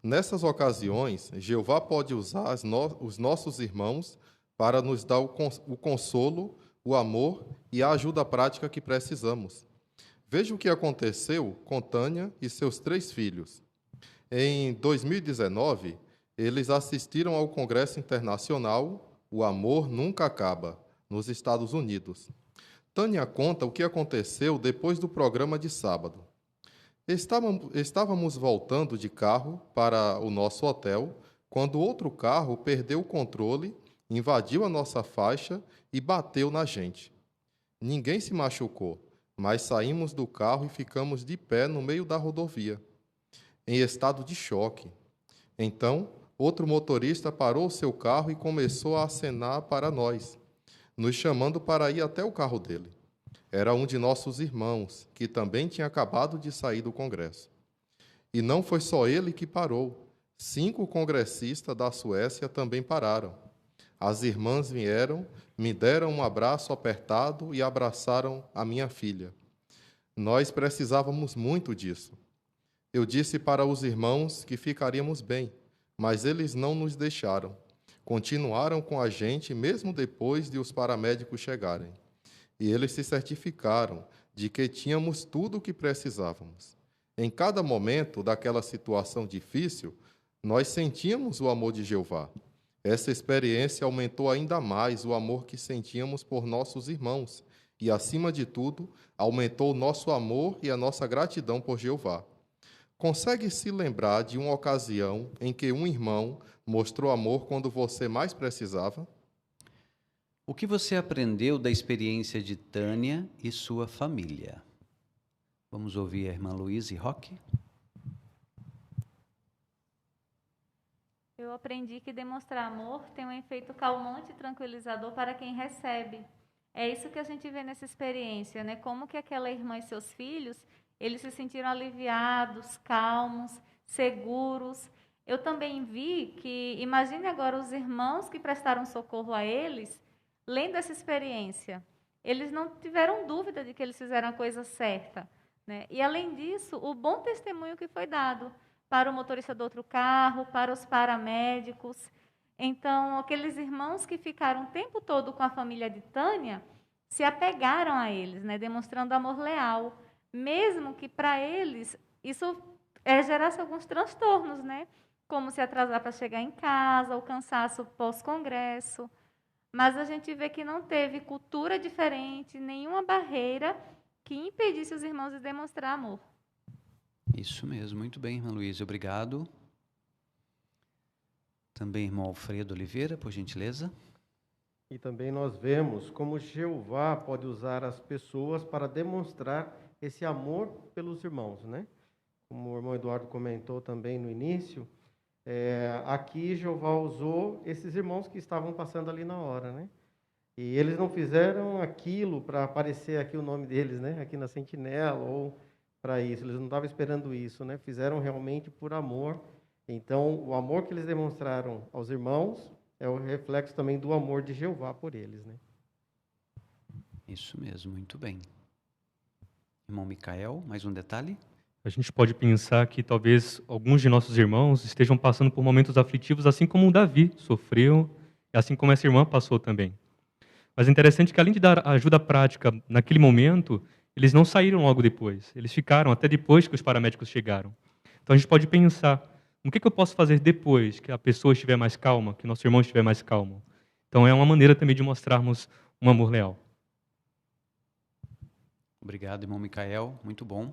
Nessas ocasiões, Jeová pode usar os nossos irmãos para nos dar o consolo, o amor e a ajuda prática que precisamos. Veja o que aconteceu com Tânia e seus 3 filhos. Em 2019, eles assistiram ao Congresso Internacional O Amor Nunca Acaba, nos Estados Unidos. Tânia conta o que aconteceu depois do programa de sábado. Estávamos voltando de carro para o nosso hotel, quando outro carro perdeu o controle, invadiu a nossa faixa e bateu na gente. Ninguém se machucou, mas saímos do carro e ficamos de pé no meio da rodovia, em estado de choque. Então, outro motorista parou seu carro e começou a acenar para nós, nos chamando para ir até o carro dele. Era um de nossos irmãos, que também tinha acabado de sair do congresso. E não foi só ele que parou. 5 congressistas da Suécia também pararam. As irmãs vieram, me deram um abraço apertado e abraçaram a minha filha. Nós precisávamos muito disso. Eu disse para os irmãos que ficaríamos bem, mas eles não nos deixaram. Continuaram com a gente mesmo depois de os paramédicos chegarem. E eles se certificaram de que tínhamos tudo o que precisávamos. Em cada momento daquela situação difícil, nós sentíamos o amor de Jeová. Essa experiência aumentou ainda mais o amor que sentíamos por nossos irmãos e, acima de tudo, aumentou o nosso amor e a nossa gratidão por Jeová. Consegue se lembrar de uma ocasião em que um irmão mostrou amor quando você mais precisava? O que você aprendeu da experiência de Tânia e sua família? Vamos ouvir a irmã Luísa Roque. Eu aprendi que demonstrar amor tem um efeito calmante e tranquilizador para quem recebe. É isso que a gente vê nessa experiência, né? Como que aquela irmã e seus filhos, eles se sentiram aliviados, calmos, seguros. Eu também vi que, imagine agora os irmãos que prestaram socorro a eles, lendo essa experiência. Eles não tiveram dúvida de que eles fizeram a coisa certa, né? E, além disso, o bom testemunho que foi dado para o motorista do outro carro, para os paramédicos. Então, aqueles irmãos que ficaram o tempo todo com a família de Tânia se apegaram a eles, né, demonstrando amor leal, mesmo que para eles isso gerasse alguns transtornos, né, como se atrasar para chegar em casa, o cansaço pós-congresso. Mas a gente vê que não teve cultura diferente, nenhuma barreira que impedisse os irmãos de demonstrar amor. Isso mesmo, muito bem, irmã Luísa, obrigado. Também irmão Alfredo Oliveira, por gentileza. E também nós vemos como Jeová pode usar as pessoas para demonstrar esse amor pelos irmãos, né? Como o irmão Eduardo comentou também no início, aqui Jeová usou esses irmãos que estavam passando ali na hora, né? E eles não fizeram aquilo para aparecer aqui o nome deles, né? Aqui na sentinela ou para isso, eles não estavam esperando isso, né? Fizeram realmente por amor. Então, o amor que eles demonstraram aos irmãos é o reflexo também do amor de Jeová por eles, né? Isso mesmo, muito bem. Irmão Micael, mais um detalhe? A gente pode pensar que talvez alguns de nossos irmãos estejam passando por momentos aflitivos, assim como o Davi sofreu, assim como essa irmã passou também. Mas é interessante que, além de dar ajuda prática naquele momento, eles não saíram logo depois. Eles ficaram até depois que os paramédicos chegaram. Então a gente pode pensar, o que eu posso fazer depois que a pessoa estiver mais calma, que nosso irmão estiver mais calmo? Então é uma maneira também de mostrarmos um amor leal. Obrigado, irmão Micael, muito bom.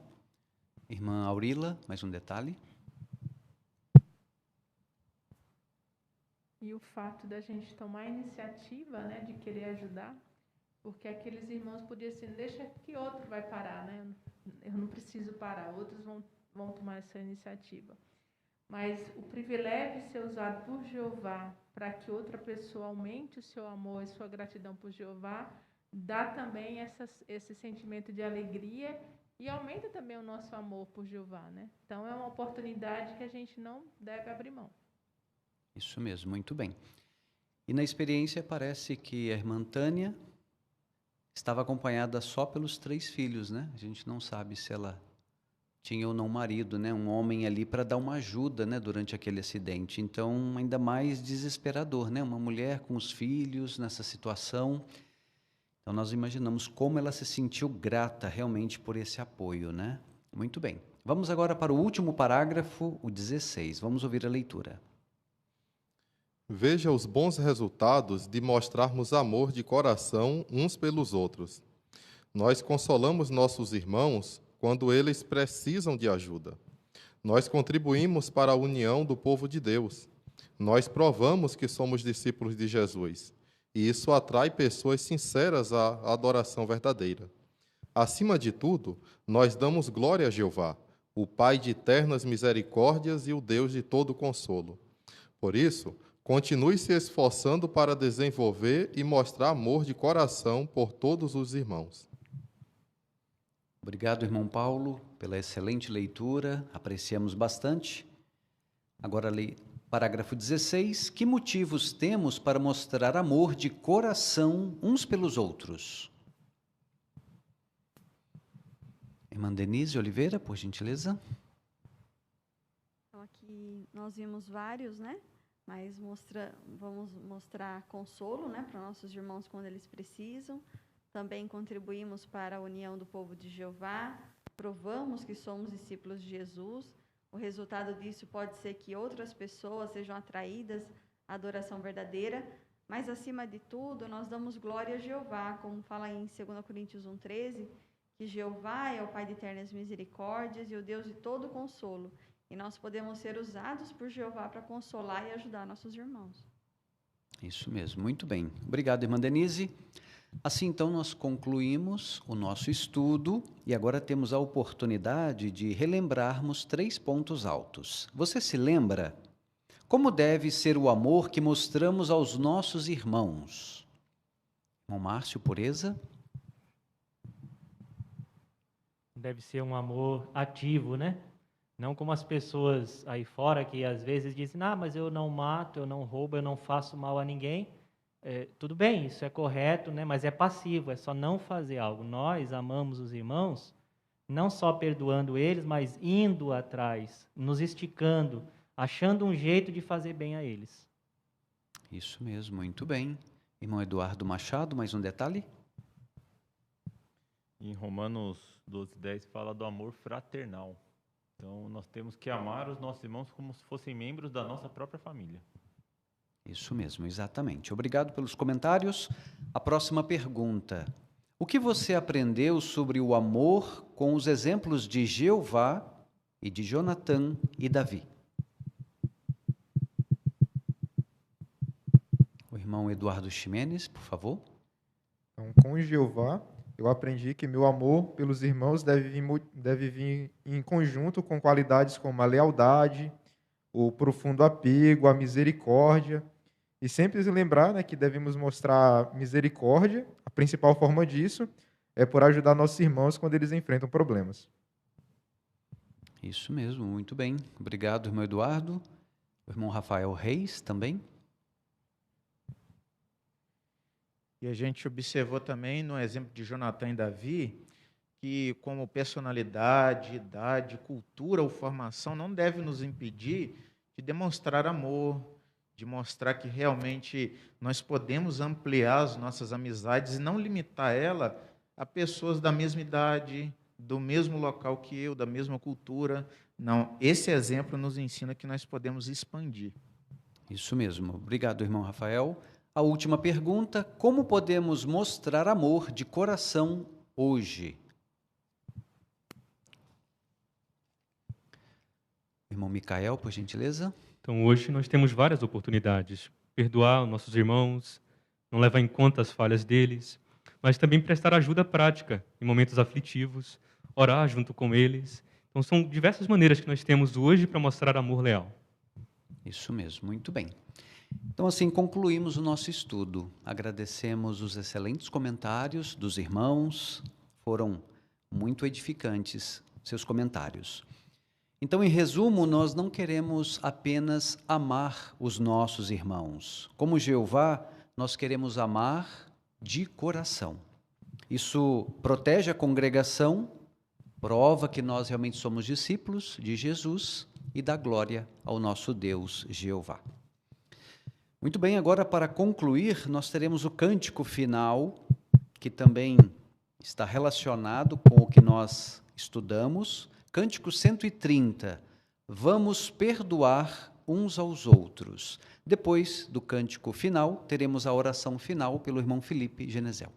Irmã Aurila, mais um detalhe? E o fato da gente tomar a iniciativa, né, de querer ajudar, porque aqueles irmãos podiam assim, deixa que outro vai parar, né? Eu não preciso parar, outros vão tomar essa iniciativa. Mas o privilégio de ser usado por Jeová para que outra pessoa aumente o seu amor e sua gratidão por Jeová, dá também esse sentimento de alegria e aumenta também o nosso amor por Jeová, né? Então é uma oportunidade que a gente não deve abrir mão. Isso mesmo, muito bem. E na experiência parece que a irmã Tânia estava acompanhada só pelos 3 filhos, né? A gente não sabe se ela tinha ou não marido, né? Um homem ali para dar uma ajuda, né? Durante aquele acidente. Então, ainda mais desesperador, né? Uma mulher com os filhos nessa situação. Então, nós imaginamos como ela se sentiu grata realmente por esse apoio, né? Muito bem. Vamos agora para o último parágrafo, o 16. Vamos ouvir a leitura. Veja os bons resultados de mostrarmos amor de coração uns pelos outros. Nós consolamos nossos irmãos quando eles precisam de ajuda. Nós contribuímos para a união do povo de Deus. Nós provamos que somos discípulos de Jesus. E isso atrai pessoas sinceras à adoração verdadeira. Acima de tudo, nós damos glória a Jeová, o Pai de eternas misericórdias e o Deus de todo consolo. Por isso, continue se esforçando para desenvolver e mostrar amor de coração por todos os irmãos. Obrigado, irmão Paulo, pela excelente leitura, apreciamos bastante. Agora, parágrafo 16. Que motivos temos para mostrar amor de coração uns pelos outros? Irmã Denise Oliveira, por gentileza. Então, aqui nós vimos vários, né? Mas vamos mostrar consolo, né, para nossos irmãos quando eles precisam. Também contribuímos para a união do povo de Jeová. Provamos que somos discípulos de Jesus. O resultado disso pode ser que outras pessoas sejam atraídas à adoração verdadeira. Mas, acima de tudo, nós damos glória a Jeová, como fala em 2 Coríntios 1,13, que Jeová é o Pai de eternas misericórdias e o Deus de todo consolo. E nós podemos ser usados por Jeová para consolar e ajudar nossos irmãos. Isso mesmo, muito bem. Obrigado, irmã Denise. Assim, então, nós concluímos o nosso estudo e agora temos a oportunidade de relembrarmos 3 pontos altos. Você se lembra? Como deve ser o amor que mostramos aos nossos irmãos? Irmão Márcio, pureza? Deve ser um amor ativo, né? Não como as pessoas aí fora que às vezes dizem, mas eu não mato, eu não roubo, eu não faço mal a ninguém. Tudo bem, isso é correto, né? Mas é passivo, é só não fazer algo. Nós amamos os irmãos, não só perdoando eles, mas indo atrás, nos esticando, achando um jeito de fazer bem a eles. Isso mesmo, muito bem. Irmão Eduardo Machado, mais um detalhe? Em Romanos 12:10 fala do amor fraternal. Então, nós temos que amar os nossos irmãos como se fossem membros da nossa própria família. Isso mesmo, exatamente. Obrigado pelos comentários. A próxima pergunta. O que você aprendeu sobre o amor com os exemplos de Jeová e de Jonatã e Davi? O irmão Eduardo Ximenes, por favor. Então, com Jeová, eu aprendi que meu amor pelos irmãos deve vir em conjunto com qualidades como a lealdade, o profundo apego, a misericórdia. E sempre lembrar, né, que devemos mostrar misericórdia. A principal forma disso é por ajudar nossos irmãos quando eles enfrentam problemas. Isso mesmo, muito bem. Obrigado, irmão Eduardo. O irmão Rafael Reis também. E a gente observou também no exemplo de Jonatã e Davi, que como personalidade, idade, cultura ou formação não deve nos impedir de demonstrar amor, de mostrar que realmente nós podemos ampliar as nossas amizades e não limitar ela a pessoas da mesma idade, do mesmo local que eu, da mesma cultura. Não, esse exemplo nos ensina que nós podemos expandir. Isso mesmo. Obrigado, irmão Rafael. A última pergunta, como podemos mostrar amor de coração hoje? Irmão Micael, por gentileza. Então, hoje nós temos várias oportunidades. Perdoar os nossos irmãos, não levar em conta as falhas deles, mas também prestar ajuda prática em momentos aflitivos, orar junto com eles. Então, são diversas maneiras que nós temos hoje para mostrar amor leal. Isso mesmo, muito bem. Então, assim, concluímos o nosso estudo. Agradecemos os excelentes comentários dos irmãos, foram muito edificantes seus comentários. Então, em resumo, nós não queremos apenas amar os nossos irmãos. Como Jeová, nós queremos amar de coração. Isso protege a congregação, prova que nós realmente somos discípulos de Jesus e dá glória ao nosso Deus Jeová. Muito bem, agora para concluir, nós teremos o cântico final, que também está relacionado com o que nós estudamos. Cântico 130, vamos perdoar uns aos outros. Depois do cântico final, teremos a oração final pelo irmão Felipe Genesel.